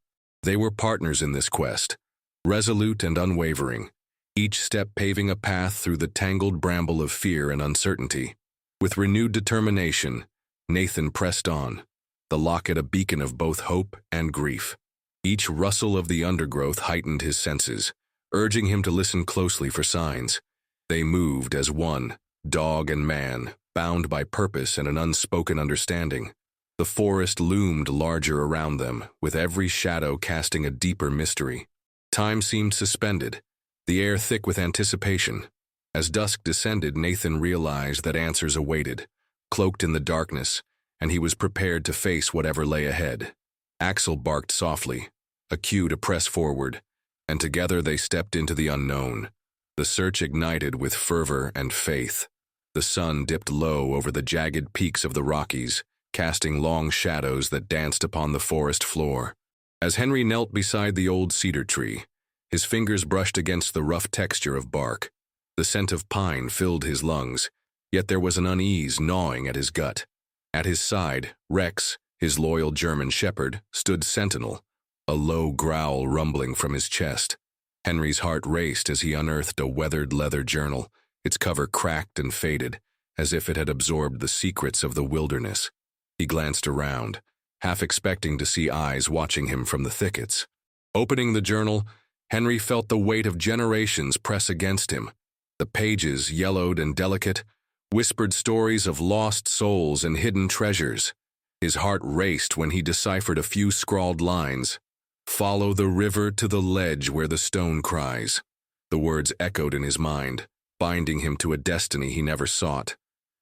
They were partners in this quest, resolute and unwavering, each step paving a path through the tangled bramble of fear and uncertainty. With renewed determination, Nathan pressed on, the locket a beacon of both hope and grief. Each rustle of the undergrowth heightened his senses, urging him to listen closely for signs. They moved as one, dog and man, bound by purpose and an unspoken understanding. The forest loomed larger around them, with every shadow casting a deeper mystery. Time seemed suspended, the air thick with anticipation. As dusk descended, Nathan realized that answers awaited, cloaked in the darkness, and he was prepared to face whatever lay ahead. Axel barked softly, a cue to press forward, and together they stepped into the unknown. The search ignited with fervor and faith. The sun dipped low over the jagged peaks of the Rockies, casting long shadows that danced upon the forest floor. As Henry knelt beside the old cedar tree, his fingers brushed against the rough texture of bark. The scent of pine filled his lungs, yet there was an unease gnawing at his gut. At his side, Rex, his loyal German shepherd, stood sentinel, a low growl rumbling from his chest. Henry's heart raced as he unearthed a weathered leather journal, its cover cracked and faded, as if it had absorbed the secrets of the wilderness. He glanced around, half expecting to see eyes watching him from the thickets. Opening the journal, Henry felt the weight of generations press against him. The pages, yellowed and delicate, whispered stories of lost souls and hidden treasures. His heart raced when he deciphered a few scrawled lines. "Follow the river to the ledge where the stone cries." The words echoed in his mind, binding him to a destiny he never sought.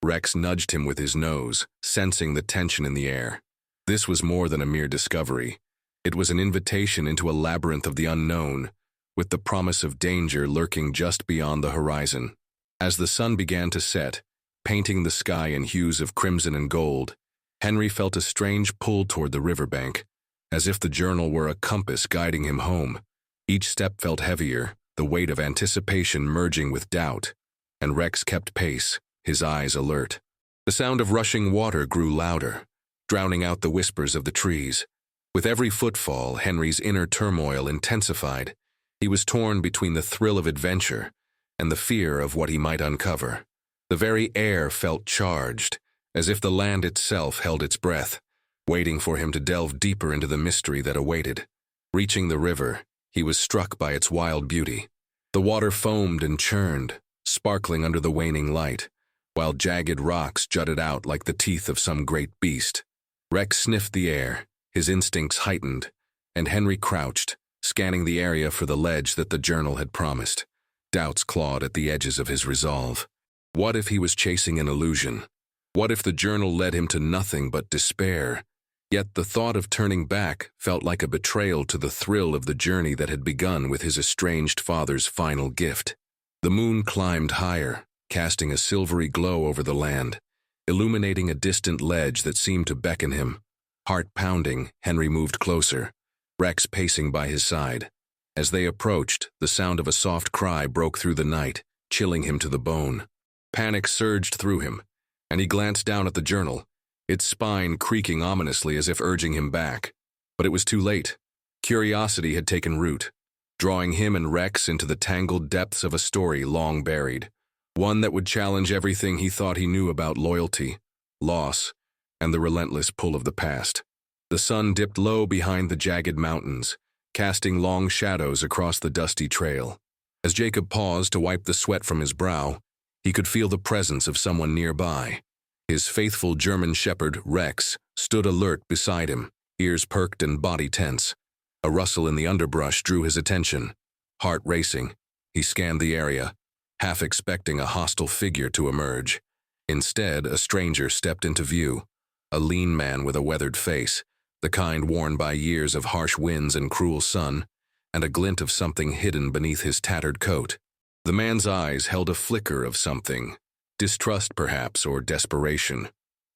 Rex nudged him with his nose, sensing the tension in the air. This was more than a mere discovery. It was an invitation into a labyrinth of the unknown, with the promise of danger lurking just beyond the horizon. As the sun began to set, painting the sky in hues of crimson and gold, Henry felt a strange pull toward the riverbank, as if the journal were a compass guiding him home. Each step felt heavier, the weight of anticipation merging with doubt, and Rex kept pace, his eyes alert. The sound of rushing water grew louder, drowning out the whispers of the trees. With every footfall, Henry's inner turmoil intensified. He was torn between the thrill of adventure and the fear of what he might uncover. The very air felt charged, as if the land itself held its breath, waiting for him to delve deeper into the mystery that awaited. Reaching the river, he was struck by its wild beauty. The water foamed and churned, sparkling under the waning light, while jagged rocks jutted out like the teeth of some great beast. Rex sniffed the air, his instincts heightened, and Henry crouched, scanning the area for the ledge that the journal had promised. Doubts clawed at the edges of his resolve. What if he was chasing an illusion? What if the journal led him to nothing but despair? Yet the thought of turning back felt like a betrayal to the thrill of the journey that had begun with his estranged father's final gift. The moon climbed higher, casting a silvery glow over the land, illuminating a distant ledge that seemed to beckon him. Heart pounding, Henry moved closer, Rex pacing by his side. As they approached, the sound of a soft cry broke through the night, chilling him to the bone. Panic surged through him, and he glanced down at the journal, its spine creaking ominously as if urging him back. But it was too late. Curiosity had taken root, drawing him and Rex into the tangled depths of a story long buried, one that would challenge everything he thought he knew about loyalty, loss, and the relentless pull of the past. The sun dipped low behind the jagged mountains, casting long shadows across the dusty trail. As Jacob paused to wipe the sweat from his brow, he could feel the presence of someone nearby. His faithful German shepherd, Rex, stood alert beside him, ears perked and body tense. A rustle in the underbrush drew his attention. Heart racing, he scanned the area, half expecting a hostile figure to emerge. Instead, a stranger stepped into view, a lean man with a weathered face, the kind worn by years of harsh winds and cruel sun, and a glint of something hidden beneath his tattered coat. The man's eyes held a flicker of something, Distrust, perhaps, or desperation.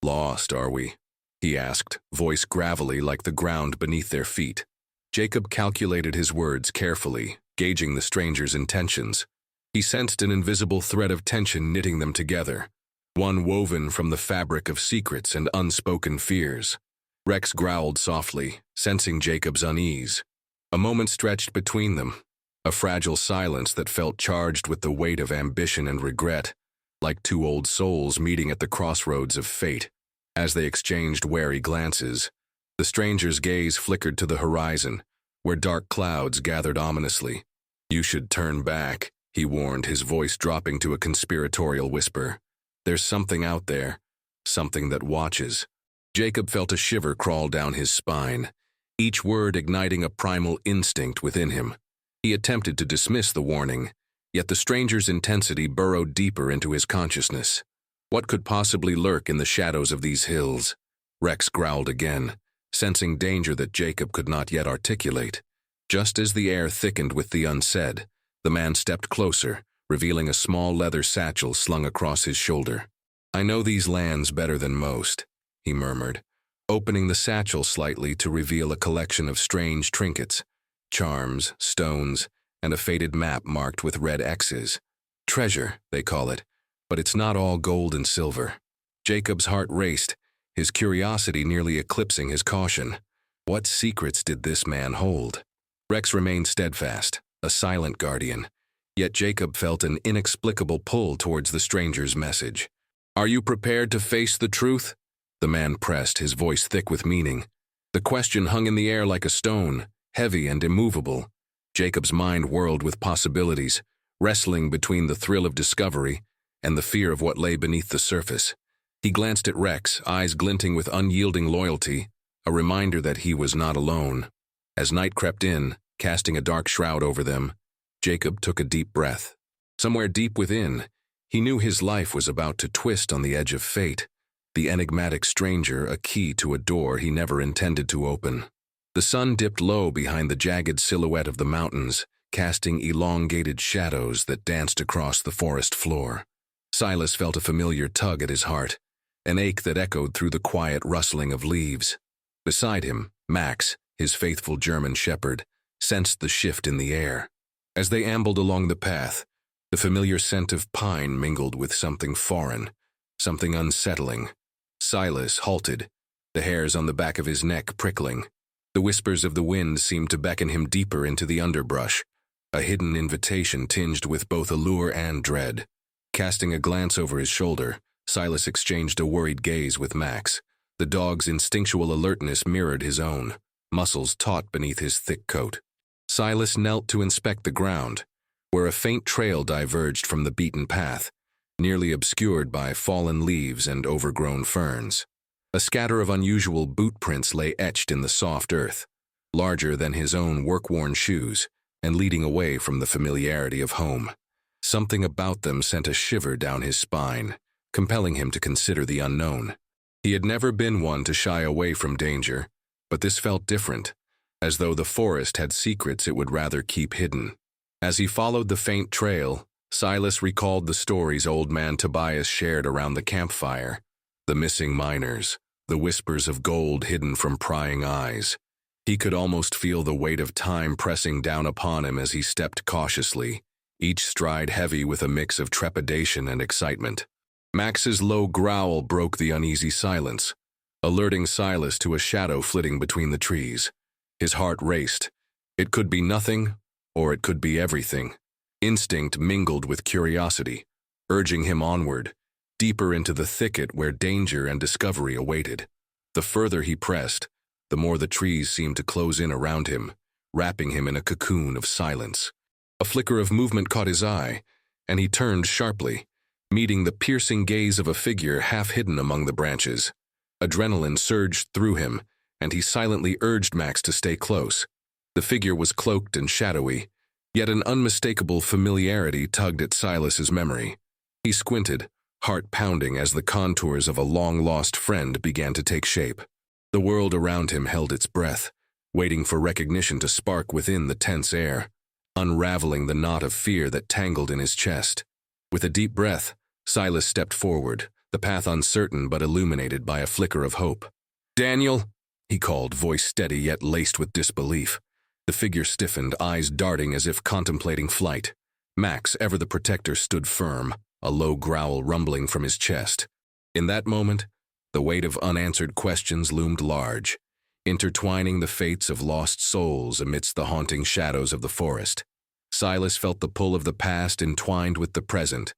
"Lost, are we?" he asked, voice gravelly like the ground beneath their feet. Jacob calculated his words carefully, gauging the stranger's intentions. He sensed an invisible thread of tension knitting them together, one woven from the fabric of secrets and unspoken fears. Rex growled softly, sensing Jacob's unease. A moment stretched between them, a fragile silence that felt charged with the weight of ambition and regret, like two old souls meeting at the crossroads of fate. As they exchanged wary glances, the stranger's gaze flickered to the horizon, where dark clouds gathered ominously. "You should turn back," he warned, his voice dropping to a conspiratorial whisper. "There's something out there, something that watches." Jacob felt a shiver crawl down his spine, each word igniting a primal instinct within him. He attempted to dismiss the warning, yet the stranger's intensity burrowed deeper into his consciousness. What could possibly lurk in the shadows of these hills? Rex growled again, sensing danger that Jacob could not yet articulate. Just as the air thickened with the unsaid, the man stepped closer, revealing a small leather satchel slung across his shoulder. "I know these lands better than most," he murmured, opening the satchel slightly to reveal a collection of strange trinkets, charms, stones, and a faded map marked with red X's. "Treasure, they call it, but it's not all gold and silver." Jacob's heart raced, his curiosity nearly eclipsing his caution. What secrets did this man hold? Rex remained steadfast, a silent guardian, yet Jacob felt an inexplicable pull towards the stranger's message. "Are you prepared to face the truth?" The man pressed, his voice thick with meaning. The question hung in the air like a stone, heavy and immovable. Jacob's mind whirled with possibilities, wrestling between the thrill of discovery and the fear of what lay beneath the surface. He glanced at Rex, eyes glinting with unyielding loyalty, a reminder that he was not alone. As night crept in, casting a dark shroud over them, Jacob took a deep breath. Somewhere deep within, he knew his life was about to twist on the edge of fate, the enigmatic stranger a key to a door he never intended to open. The sun dipped low behind the jagged silhouette of the mountains, casting elongated shadows that danced across the forest floor. Silas felt a familiar tug at his heart, an ache that echoed through the quiet rustling of leaves. Beside him, Max, his faithful German shepherd, sensed the shift in the air. As they ambled along the path, the familiar scent of pine mingled with something foreign, something unsettling. Silas halted, the hairs on the back of his neck prickling. The whispers of the wind seemed to beckon him deeper into the underbrush, a hidden invitation tinged with both allure and dread. Casting a glance over his shoulder, Silas exchanged a worried gaze with Max. The dog's instinctual alertness mirrored his own, muscles taut beneath his thick coat. Silas knelt to inspect the ground, where a faint trail diverged from the beaten path, nearly obscured by fallen leaves and overgrown ferns. A scatter of unusual boot prints lay etched in the soft earth, larger than his own work-worn shoes, and leading away from the familiarity of home. Something about them sent a shiver down his spine, compelling him to consider the unknown. He had never been one to shy away from danger, but this felt different, as though the forest had secrets it would rather keep hidden. As he followed the faint trail, Silas recalled the stories old man Tobias shared around the campfire. The missing miners, the whispers of gold hidden from prying eyes. He could almost feel the weight of time pressing down upon him as he stepped cautiously, each stride heavy with a mix of trepidation and excitement. Max's low growl broke the uneasy silence, alerting Silas to a shadow flitting between the trees. His heart raced. It could be nothing, or it could be everything. Instinct mingled with curiosity, urging him onward, deeper into the thicket where danger and discovery awaited. The further he pressed, the more the trees seemed to close in around him, wrapping him in a cocoon of silence. A flicker of movement caught his eye, and he turned sharply, meeting the piercing gaze of a figure half hidden among the branches. Adrenaline surged through him, and he silently urged Max to stay close. The figure was cloaked and shadowy, yet an unmistakable familiarity tugged at Silas's memory. He squinted, heart pounding as the contours of a long-lost friend began to take shape. The world around him held its breath, waiting for recognition to spark within the tense air, unraveling the knot of fear that tangled in his chest. With a deep breath, Silas stepped forward, the path uncertain but illuminated by a flicker of hope. "Daniel," he called, voice steady yet laced with disbelief. The figure stiffened, eyes darting as if contemplating flight. Max, ever the protector, stood firm, a low growl rumbling from his chest. In that moment, the weight of unanswered questions loomed large, intertwining the fates of lost souls amidst the haunting shadows of the forest. Silas felt the pull of the past entwined with the present,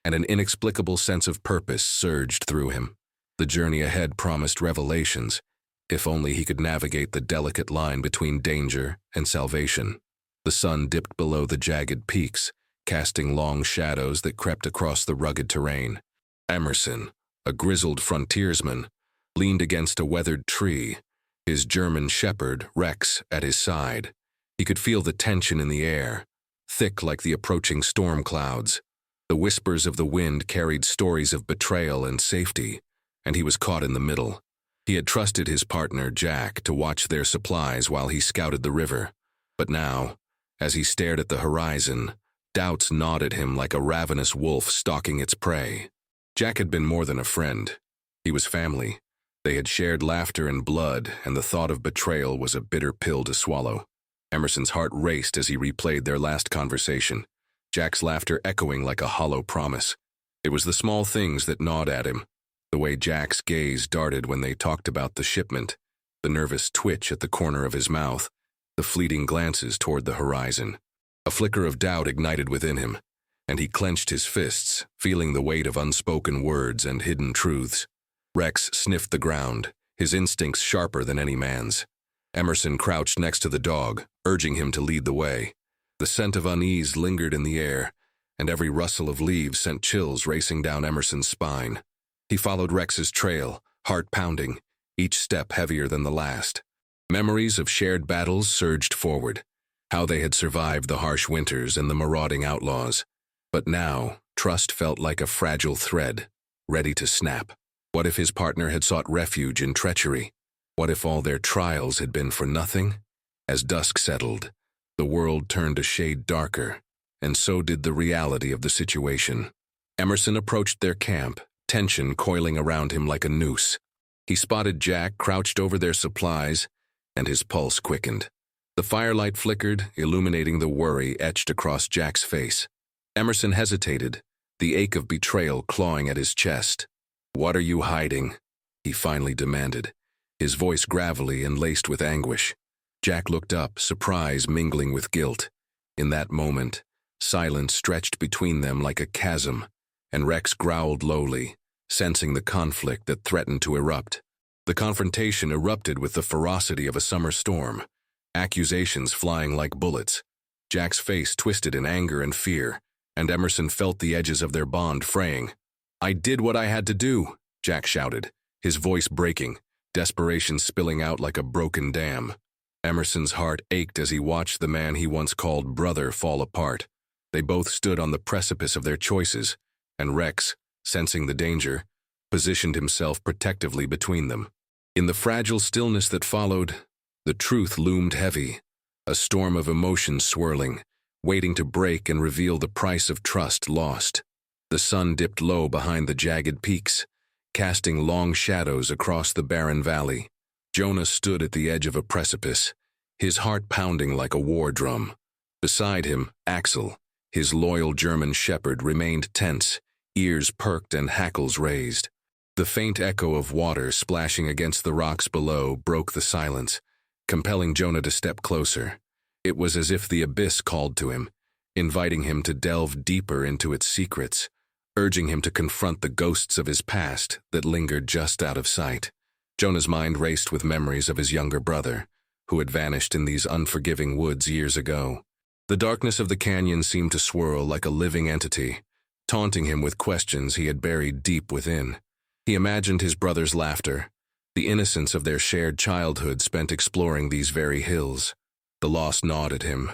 and an inexplicable sense of purpose surged through him. The journey ahead promised revelations, if only he could navigate the delicate line between danger and salvation. The sun dipped below the jagged peaks, casting long shadows that crept across the rugged terrain. Emerson, a grizzled frontiersman, leaned against a weathered tree, his German shepherd, Rex, at his side. He could feel the tension in the air, thick like the approaching storm clouds. The whispers of the wind carried stories of betrayal and safety, and he was caught in the middle. He had trusted his partner, Jack, to watch their supplies while he scouted the river. But now, as he stared at the horizon, doubts gnawed at him like a ravenous wolf stalking its prey. Jack had been more than a friend. He was family. They had shared laughter and blood, and the thought of betrayal was a bitter pill to swallow. Emerson's heart raced as he replayed their last conversation, Jack's laughter echoing like a hollow promise. It was the small things that gnawed at him, the way Jack's gaze darted when they talked about the shipment, the nervous twitch at the corner of his mouth, the fleeting glances toward the horizon. A flicker of doubt ignited within him, and he clenched his fists, feeling the weight of unspoken words and hidden truths. Rex sniffed the ground, his instincts sharper than any man's. Emerson crouched next to the dog, urging him to lead the way. The scent of unease lingered in the air, and every rustle of leaves sent chills racing down Emerson's spine. He followed Rex's trail, heart pounding, each step heavier than the last. Memories of shared battles surged forward, how they had survived the harsh winters and the marauding outlaws. But now, trust felt like a fragile thread, ready to snap. What if his partner had sought refuge in treachery? What if all their trials had been for nothing? As dusk settled, the world turned a shade darker, and so did the reality of the situation. Emerson approached their camp, tension coiling around him like a noose. He spotted Jack crouched over their supplies, and his pulse quickened. The firelight flickered, illuminating the worry etched across Jack's face. Emerson hesitated, the ache of betrayal clawing at his chest. "What are you hiding?" he finally demanded, his voice gravelly and laced with anguish. Jack looked up, surprise mingling with guilt. In that moment, silence stretched between them like a chasm, and Rex growled lowly, sensing the conflict that threatened to erupt. The confrontation erupted with the ferocity of a summer storm, accusations flying like bullets. Jack's face twisted in anger and fear, and Emerson felt the edges of their bond fraying. "I did what I had to do," Jack shouted, his voice breaking, desperation spilling out like a broken dam. Emerson's heart ached as he watched the man he once called brother fall apart. They both stood on the precipice of their choices, and Rex, sensing the danger, positioned himself protectively between them. In the fragile stillness that followed, the truth loomed heavy, a storm of emotions swirling, waiting to break and reveal the price of trust lost. The sun dipped low behind the jagged peaks, casting long shadows across the barren valley. Jonah stood at the edge of a precipice, his heart pounding like a war drum. Beside him, Axel, his loyal German shepherd, remained tense, ears perked and hackles raised. The faint echo of water splashing against the rocks below broke the silence, compelling Jonah to step closer. It was as if the abyss called to him, inviting him to delve deeper into its secrets, urging him to confront the ghosts of his past that lingered just out of sight. Jonah's mind raced with memories of his younger brother, who had vanished in these unforgiving woods years ago. The darkness of the canyon seemed to swirl like a living entity, taunting him with questions he had buried deep within. He imagined his brother's laughter, the innocence of their shared childhood spent exploring these very hills. The loss gnawed at him,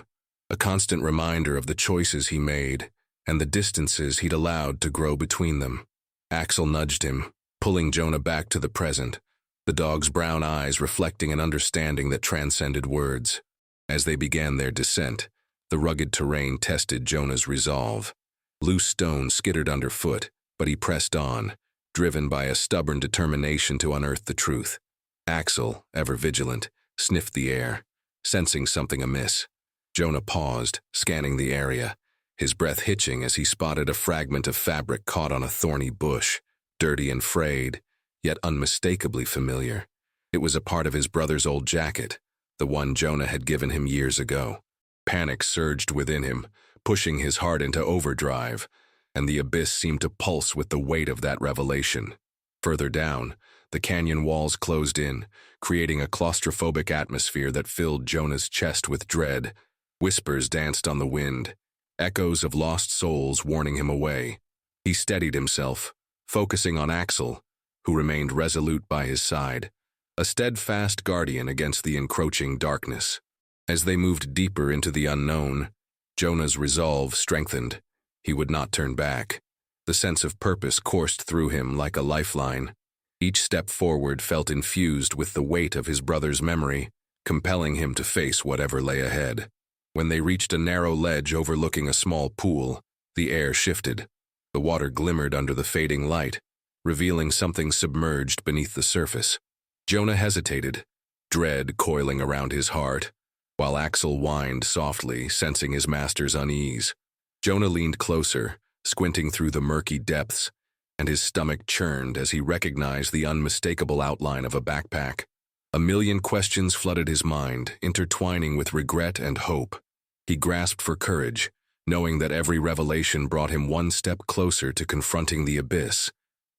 a constant reminder of the choices he made and the distances he'd allowed to grow between them. Axel nudged him, pulling Jonah back to the present, the dog's brown eyes reflecting an understanding that transcended words. As they began their descent, the rugged terrain tested Jonah's resolve. Loose stones skittered underfoot, but he pressed on, driven by a stubborn determination to unearth the truth. Axel, ever vigilant, sniffed the air, sensing something amiss. Jonah paused, scanning the area, his breath hitching as he spotted a fragment of fabric caught on a thorny bush, dirty and frayed, yet unmistakably familiar. It was a part of his brother's old jacket, the one Jonah had given him years ago. Panic surged within him, pushing his heart into overdrive, and the abyss seemed to pulse with the weight of that revelation. Further down, the canyon walls closed in, creating a claustrophobic atmosphere that filled Jonah's chest with dread. Whispers danced on the wind, echoes of lost souls warning him away. He steadied himself, focusing on Axel, who remained resolute by his side, a steadfast guardian against the encroaching darkness. As they moved deeper into the unknown, Jonah's resolve strengthened. He would not turn back. The sense of purpose coursed through him like a lifeline. Each step forward felt infused with the weight of his brother's memory, compelling him to face whatever lay ahead. When they reached a narrow ledge overlooking a small pool, the air shifted. The water glimmered under the fading light, revealing something submerged beneath the surface. Jonah hesitated, dread coiling around his heart, while Axel whined softly, sensing his master's unease. Jonah leaned closer, squinting through the murky depths, and his stomach churned as he recognized the unmistakable outline of a backpack. A million questions flooded his mind, intertwining with regret and hope. He grasped for courage, knowing that every revelation brought him one step closer to confronting the abyss,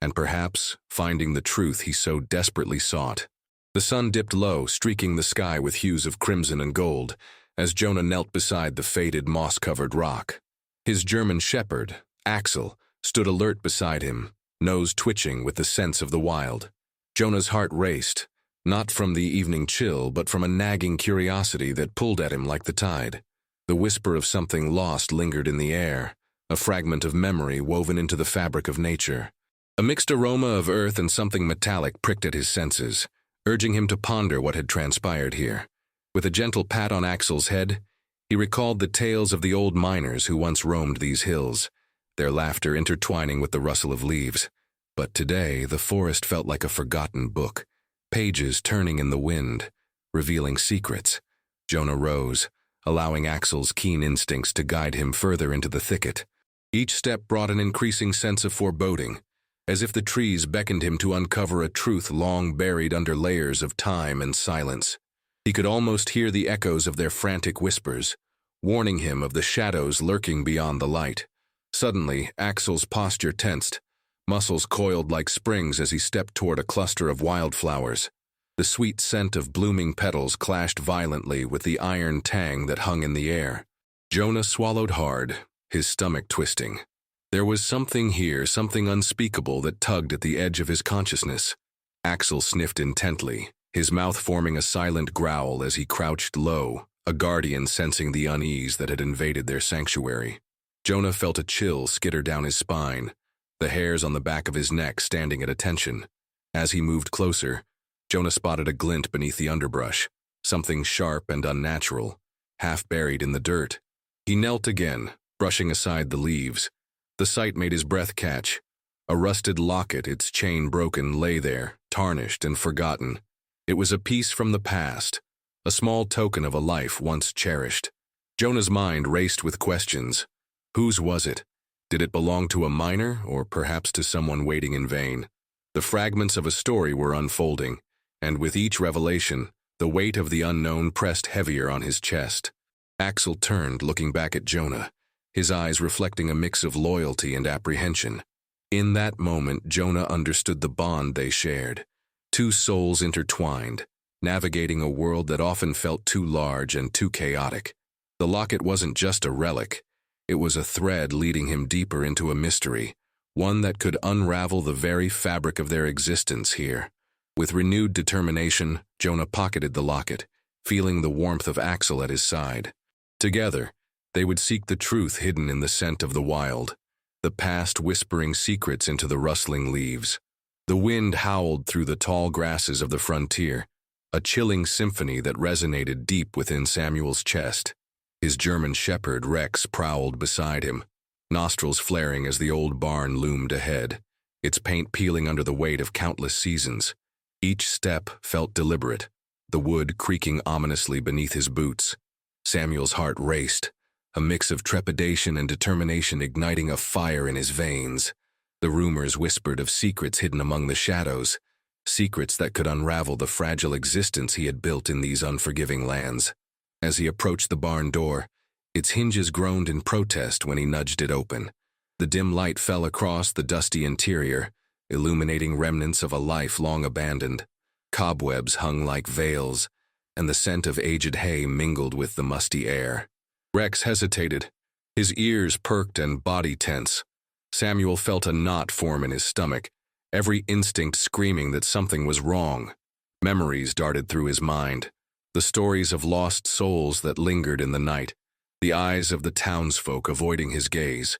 and perhaps finding the truth he so desperately sought. The sun dipped low, streaking the sky with hues of crimson and gold, as Jonah knelt beside the faded, moss-covered rock. His German shepherd, Axel, stood alert beside him, nose twitching with the sense of the wild. Jonah's heart raced, not from the evening chill, but from a nagging curiosity that pulled at him like the tide. The whisper of something lost lingered in the air, a fragment of memory woven into the fabric of nature. A mixed aroma of earth and something metallic pricked at his senses, urging him to ponder what had transpired here. With a gentle pat on Axel's head, he recalled the tales of the old miners who once roamed these hills, their laughter intertwining with the rustle of leaves. But today, the forest felt like a forgotten book, pages turning in the wind, revealing secrets. Jonah rose, allowing Axel's keen instincts to guide him further into the thicket. Each step brought an increasing sense of foreboding, as if the trees beckoned him to uncover a truth long buried under layers of time and silence. He could almost hear the echoes of their frantic whispers, warning him of the shadows lurking beyond the light. Suddenly, Axel's posture tensed, muscles coiled like springs as he stepped toward a cluster of wildflowers. The sweet scent of blooming petals clashed violently with the iron tang that hung in the air. Jonah swallowed hard, his stomach twisting. There was something here, something unspeakable that tugged at the edge of his consciousness. Axel sniffed intently, his mouth forming a silent growl as he crouched low, a guardian sensing the unease that had invaded their sanctuary. Jonah felt a chill skitter down his spine, the hairs on the back of his neck standing at attention. As he moved closer, Jonah spotted a glint beneath the underbrush, something sharp and unnatural, half buried in the dirt. He knelt again, brushing aside the leaves. The sight made his breath catch. A rusted locket, its chain broken, lay there, tarnished and forgotten. It was a piece from the past, a small token of a life once cherished. Jonah's mind raced with questions. Whose was it? Did it belong to a miner, or perhaps to someone waiting in vain? The fragments of a story were unfolding, and with each revelation, the weight of the unknown pressed heavier on his chest. Axel turned, looking back at Jonah, his eyes reflecting a mix of loyalty and apprehension. In that moment, Jonah understood the bond they shared. Two souls intertwined, navigating a world that often felt too large and too chaotic. The locket wasn't just a relic. It was a thread leading him deeper into a mystery, one that could unravel the very fabric of their existence here. With renewed determination, Jonah pocketed the locket, feeling the warmth of Axel at his side. Together, they would seek the truth hidden in the scent of the wild, the past whispering secrets into the rustling leaves. The wind howled through the tall grasses of the frontier, a chilling symphony that resonated deep within Samuel's chest. His German shepherd, Rex, prowled beside him, nostrils flaring as the old barn loomed ahead, its paint peeling under the weight of countless seasons. Each step felt deliberate, the wood creaking ominously beneath his boots. Samuel's heart raced, a mix of trepidation and determination igniting a fire in his veins. The rumors whispered of secrets hidden among the shadows, secrets that could unravel the fragile existence he had built in these unforgiving lands. As he approached the barn door, its hinges groaned in protest when he nudged it open. The dim light fell across the dusty interior, illuminating remnants of a life long abandoned. Cobwebs hung like veils, and the scent of aged hay mingled with the musty air. Rex hesitated, his ears perked and body tense. Samuel felt a knot form in his stomach, every instinct screaming that something was wrong. Memories darted through his mind, the stories of lost souls that lingered in the night, the eyes of the townsfolk avoiding his gaze,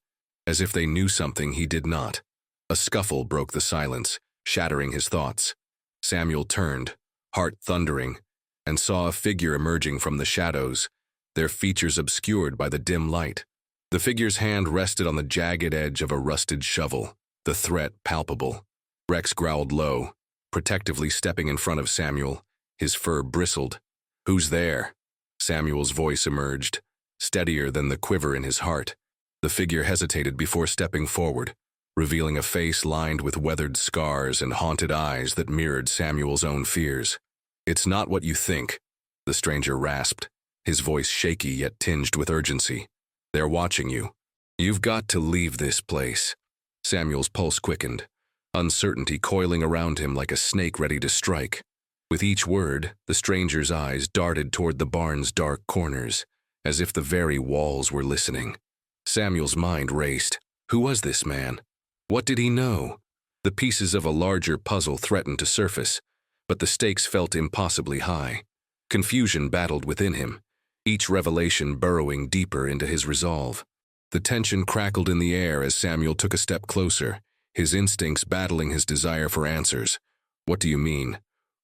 as if they knew something he did not. A scuffle broke the silence, shattering his thoughts. Samuel turned, heart thundering, and saw a figure emerging from the shadows, their features obscured by the dim light. The figure's hand rested on the jagged edge of a rusted shovel, the threat palpable. Rex growled low, protectively stepping in front of Samuel, his fur bristled. "Who's there?" Samuel's voice emerged, steadier than the quiver in his heart. The figure hesitated before stepping forward, revealing a face lined with weathered scars and haunted eyes that mirrored Samuel's own fears. "It's not what you think," the stranger rasped, his voice shaky yet tinged with urgency. "They're watching you. You've got to leave this place." Samuel's pulse quickened, uncertainty coiling around him like a snake ready to strike. With each word, the stranger's eyes darted toward the barn's dark corners, as if the very walls were listening. Samuel's mind raced. Who was this man? What did he know? The pieces of a larger puzzle threatened to surface, but the stakes felt impossibly high. Confusion battled within him, each revelation burrowing deeper into his resolve. The tension crackled in the air as Samuel took a step closer, his instincts battling his desire for answers. "What do you mean?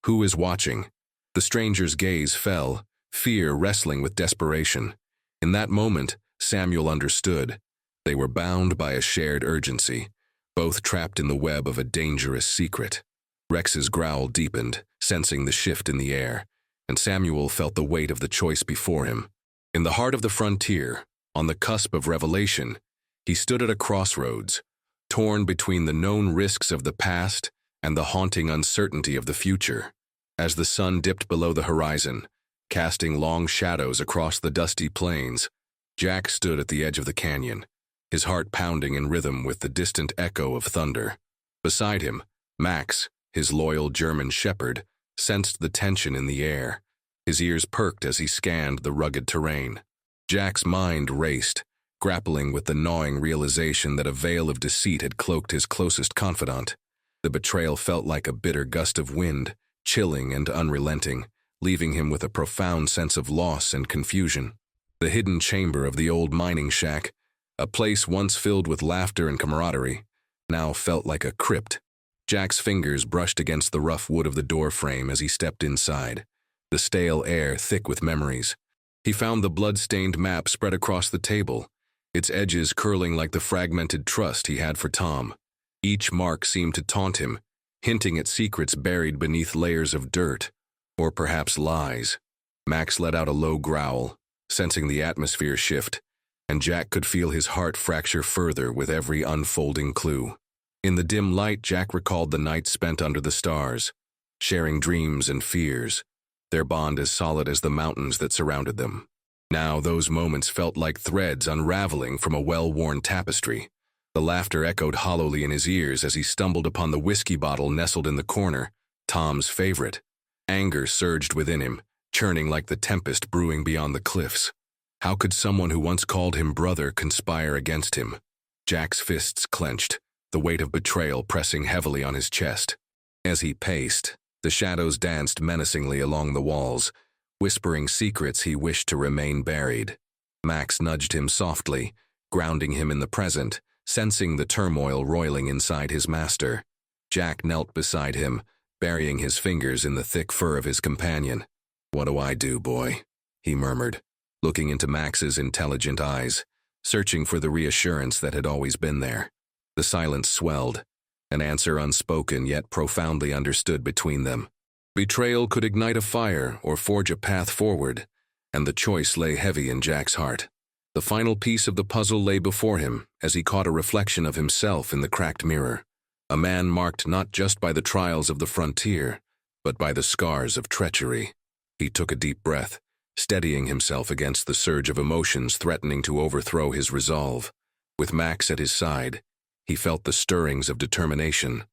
Who is watching?" The stranger's gaze fell, fear wrestling with desperation. In that moment, Samuel understood. They were bound by a shared urgency, both trapped in the web of a dangerous secret. Rex's growl deepened, sensing the shift in the air, and Samuel felt the weight of the choice before him. In the heart of the frontier, on the cusp of revelation, he stood at a crossroads, torn between the known risks of the past and the haunting uncertainty of the future. As the sun dipped below the horizon, casting long shadows across the dusty plains, Jack stood at the edge of the canyon, his heart pounding in rhythm with the distant echo of thunder. Beside him, Max, his loyal German shepherd, sensed the tension in the air. His ears perked as he scanned the rugged terrain. Jack's mind raced, grappling with the gnawing realization that a veil of deceit had cloaked his closest confidant. The betrayal felt like a bitter gust of wind, chilling and unrelenting, leaving him with a profound sense of loss and confusion. The hidden chamber of the old mining shack, a place once filled with laughter and camaraderie, now felt like a crypt. Jack's fingers brushed against the rough wood of the door frame as he stepped inside, the stale air thick with memories. He found the blood-stained map spread across the table, its edges curling like the fragmented trust he had for Tom. Each mark seemed to taunt him, hinting at secrets buried beneath layers of dirt, or perhaps lies. Max let out a low growl, sensing the atmosphere shift, and Jack could feel his heart fracture further with every unfolding clue. In the dim light, Jack recalled the nights spent under the stars, sharing dreams and fears, their bond as solid as the mountains that surrounded them. Now those moments felt like threads unraveling from a well-worn tapestry. The laughter echoed hollowly in his ears as he stumbled upon the whiskey bottle nestled in the corner, Tom's favorite. Anger surged within him, churning like the tempest brewing beyond the cliffs. How could someone who once called him brother conspire against him? Jack's fists clenched, the weight of betrayal pressing heavily on his chest. As he paced, the shadows danced menacingly along the walls, whispering secrets he wished to remain buried. Max nudged him softly, grounding him in the present, sensing the turmoil roiling inside his master. Jack knelt beside him, burying his fingers in the thick fur of his companion. "What do I do, boy?" he murmured, looking into Max's intelligent eyes. searching for the reassurance that had always been there. The silence swelled, an answer unspoken yet profoundly understood between them. Betrayal could ignite a fire or forge a path forward, and the choice lay heavy in Jack's heart. The final piece of the puzzle lay before him as he caught a reflection of himself in the cracked mirror. A man marked not just by the trials of the frontier, but by the scars of treachery. He took a deep breath, steadying himself against the surge of emotions threatening to overthrow his resolve. With Max at his side, he felt the stirrings of determination.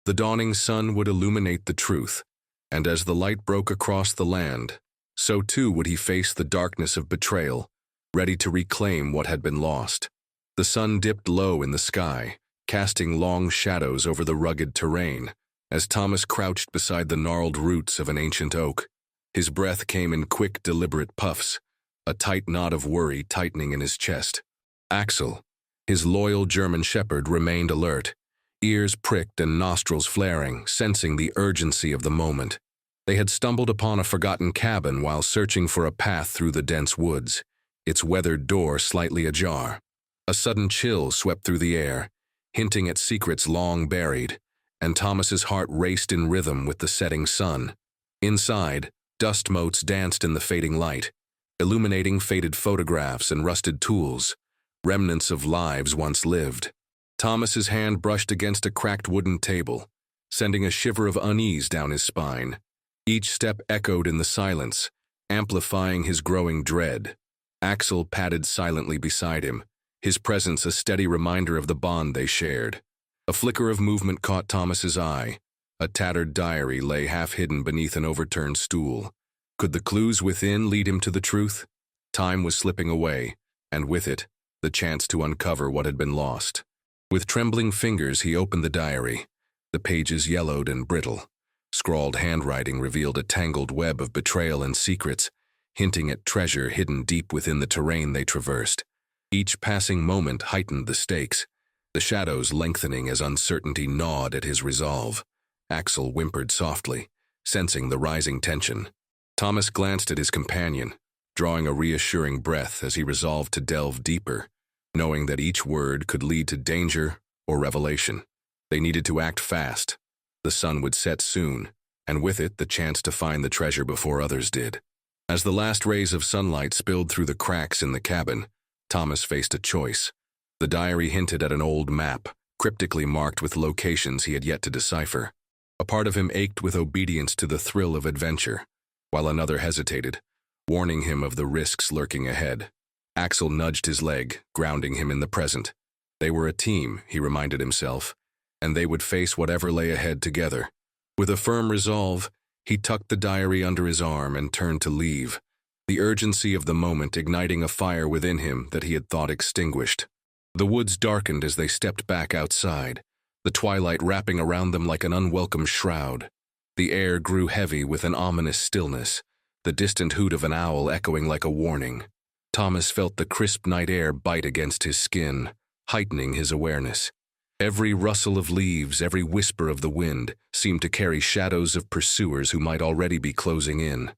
The dawning sun would illuminate the truth, and as the light broke across the land, so too would he face the darkness of betrayal, ready to reclaim what had been lost. The sun dipped low in the sky, casting long shadows over the rugged terrain, as Thomas crouched beside the gnarled roots of an ancient oak. His breath came in quick, deliberate puffs, a tight knot of worry tightening in his chest. Axel, his loyal German shepherd, remained alert, ears pricked and nostrils flaring, sensing the urgency of the moment. They had stumbled upon a forgotten cabin while searching for a path through the dense woods, its weathered door slightly ajar. A sudden chill swept through the air, hinting at secrets long buried, and Thomas's heart raced in rhythm with the setting sun. Inside, dust motes danced in the fading light, illuminating faded photographs and rusted tools, remnants of lives once lived. Thomas's hand brushed against a cracked wooden table, sending a shiver of unease down his spine. Each step echoed in the silence, amplifying his growing dread. Axel padded silently beside him, his presence a steady reminder of the bond they shared. A flicker of movement caught Thomas's eye. A tattered diary lay half-hidden beneath an overturned stool. Could the clues within lead him to the truth? Time was slipping away, and with it, the chance to uncover what had been lost. With trembling fingers, he opened the diary. The pages yellowed and brittle. Scrawled handwriting revealed a tangled web of betrayal and secrets, hinting at treasure hidden deep within the terrain they traversed. Each passing moment heightened the stakes, the shadows lengthening as uncertainty gnawed at his resolve. Axel whimpered softly, sensing the rising tension. Thomas glanced at his companion, drawing a reassuring breath as he resolved to delve deeper, knowing that each word could lead to danger or revelation. They needed to act fast. The sun would set soon, and with it the chance to find the treasure before others did. As the last rays of sunlight spilled through the cracks in the cabin, Thomas faced a choice. The diary hinted at an old map, cryptically marked with locations he had yet to decipher. A part of him ached with obedience to the thrill of adventure, while another hesitated, warning him of the risks lurking ahead. Axel nudged his leg, grounding him in the present. They were a team, he reminded himself, and they would face whatever lay ahead together. With a firm resolve, he tucked the diary under his arm and turned to leave, the urgency of the moment igniting a fire within him that he had thought extinguished. The woods darkened as they stepped back outside, the twilight wrapping around them like an unwelcome shroud. The air grew heavy with an ominous stillness, the distant hoot of an owl echoing like a warning. Thomas felt the crisp night air bite against his skin, heightening his awareness. Every rustle of leaves, every whisper of the wind, seemed to carry shadows of pursuers who might already be closing in.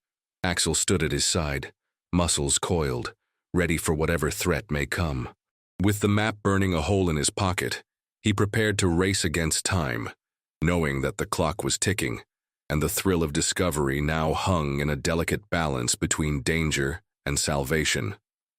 Axel stood at his side, muscles coiled, ready for whatever threat may come. With the map burning a hole in his pocket, he prepared to race against time, knowing that the clock was ticking, and the thrill of discovery now hung in a delicate balance between danger and salvation.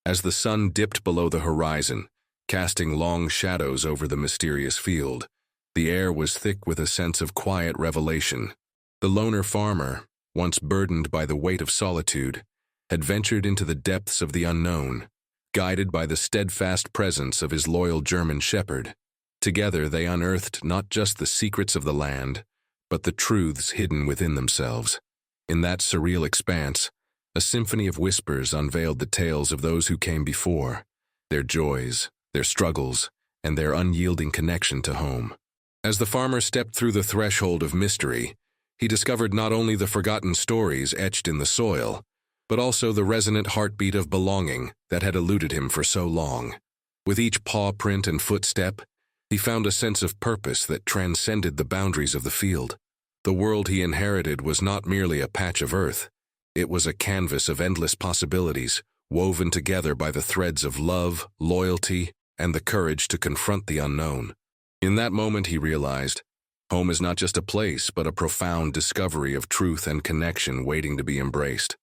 As the sun dipped below the horizon, casting long shadows over the mysterious field, the air was thick with a sense of quiet revelation. The loner farmer, once burdened by the weight of solitude, had ventured into the depths of the unknown, guided by the steadfast presence of his loyal German shepherd. Together they unearthed not just the secrets of the land, but the truths hidden within themselves. In that surreal expanse, a symphony of whispers unveiled the tales of those who came before, their joys, their struggles, and their unyielding connection to home. As the farmer stepped through the threshold of mystery, he discovered not only the forgotten stories etched in the soil, but also the resonant heartbeat of belonging that had eluded him for so long. With each paw print and footstep, he found a sense of purpose that transcended the boundaries of the field. The world he inherited was not merely a patch of earth. It was a canvas of endless possibilities, woven together by the threads of love, loyalty, and the courage to confront the unknown. In that moment, he realized, home is not just a place, but a profound discovery of truth and connection waiting to be embraced.